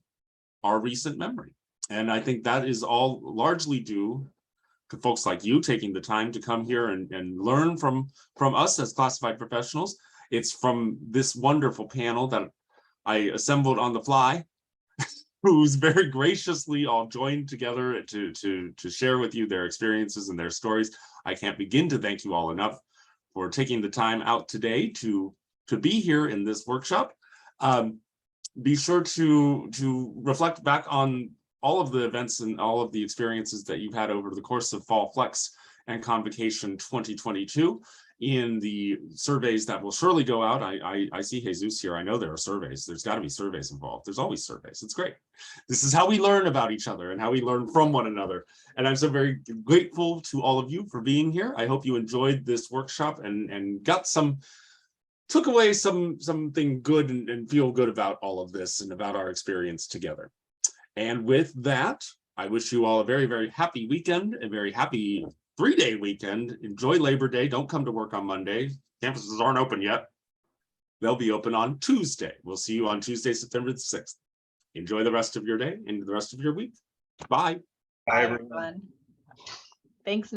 our recent memory. And I think that is all largely due to folks like you taking the time to come here and learn from us as classified professionals. It's from this wonderful panel that I assembled on the fly, who's very graciously all joined together to share with you their experiences and their stories. I can't begin to thank you all enough for taking the time out today to be here in this workshop. Be sure to reflect back on all of the events and all of the experiences that you've had over the course of Fall Flex and Convocation 2022 in the surveys that will surely go out. I see Jesus here. I know there are surveys. There's got to be surveys involved. There's always surveys. It's great. This is how we learn about each other and how we learn from one another. And I'm so very grateful to all of you for being here. I hope you enjoyed this workshop and took away something good and feel good about all of this and about our experience together. And with that, I wish you all a very, very happy weekend, a very happy 3-day weekend. Enjoy Labor Day. Don't come to work on Monday. Campuses aren't open yet. They'll be open on Tuesday. We'll see you on Tuesday, September the 6th. Enjoy the rest of your day and the rest of your week. Bye. Bye, Everyone. Thanks.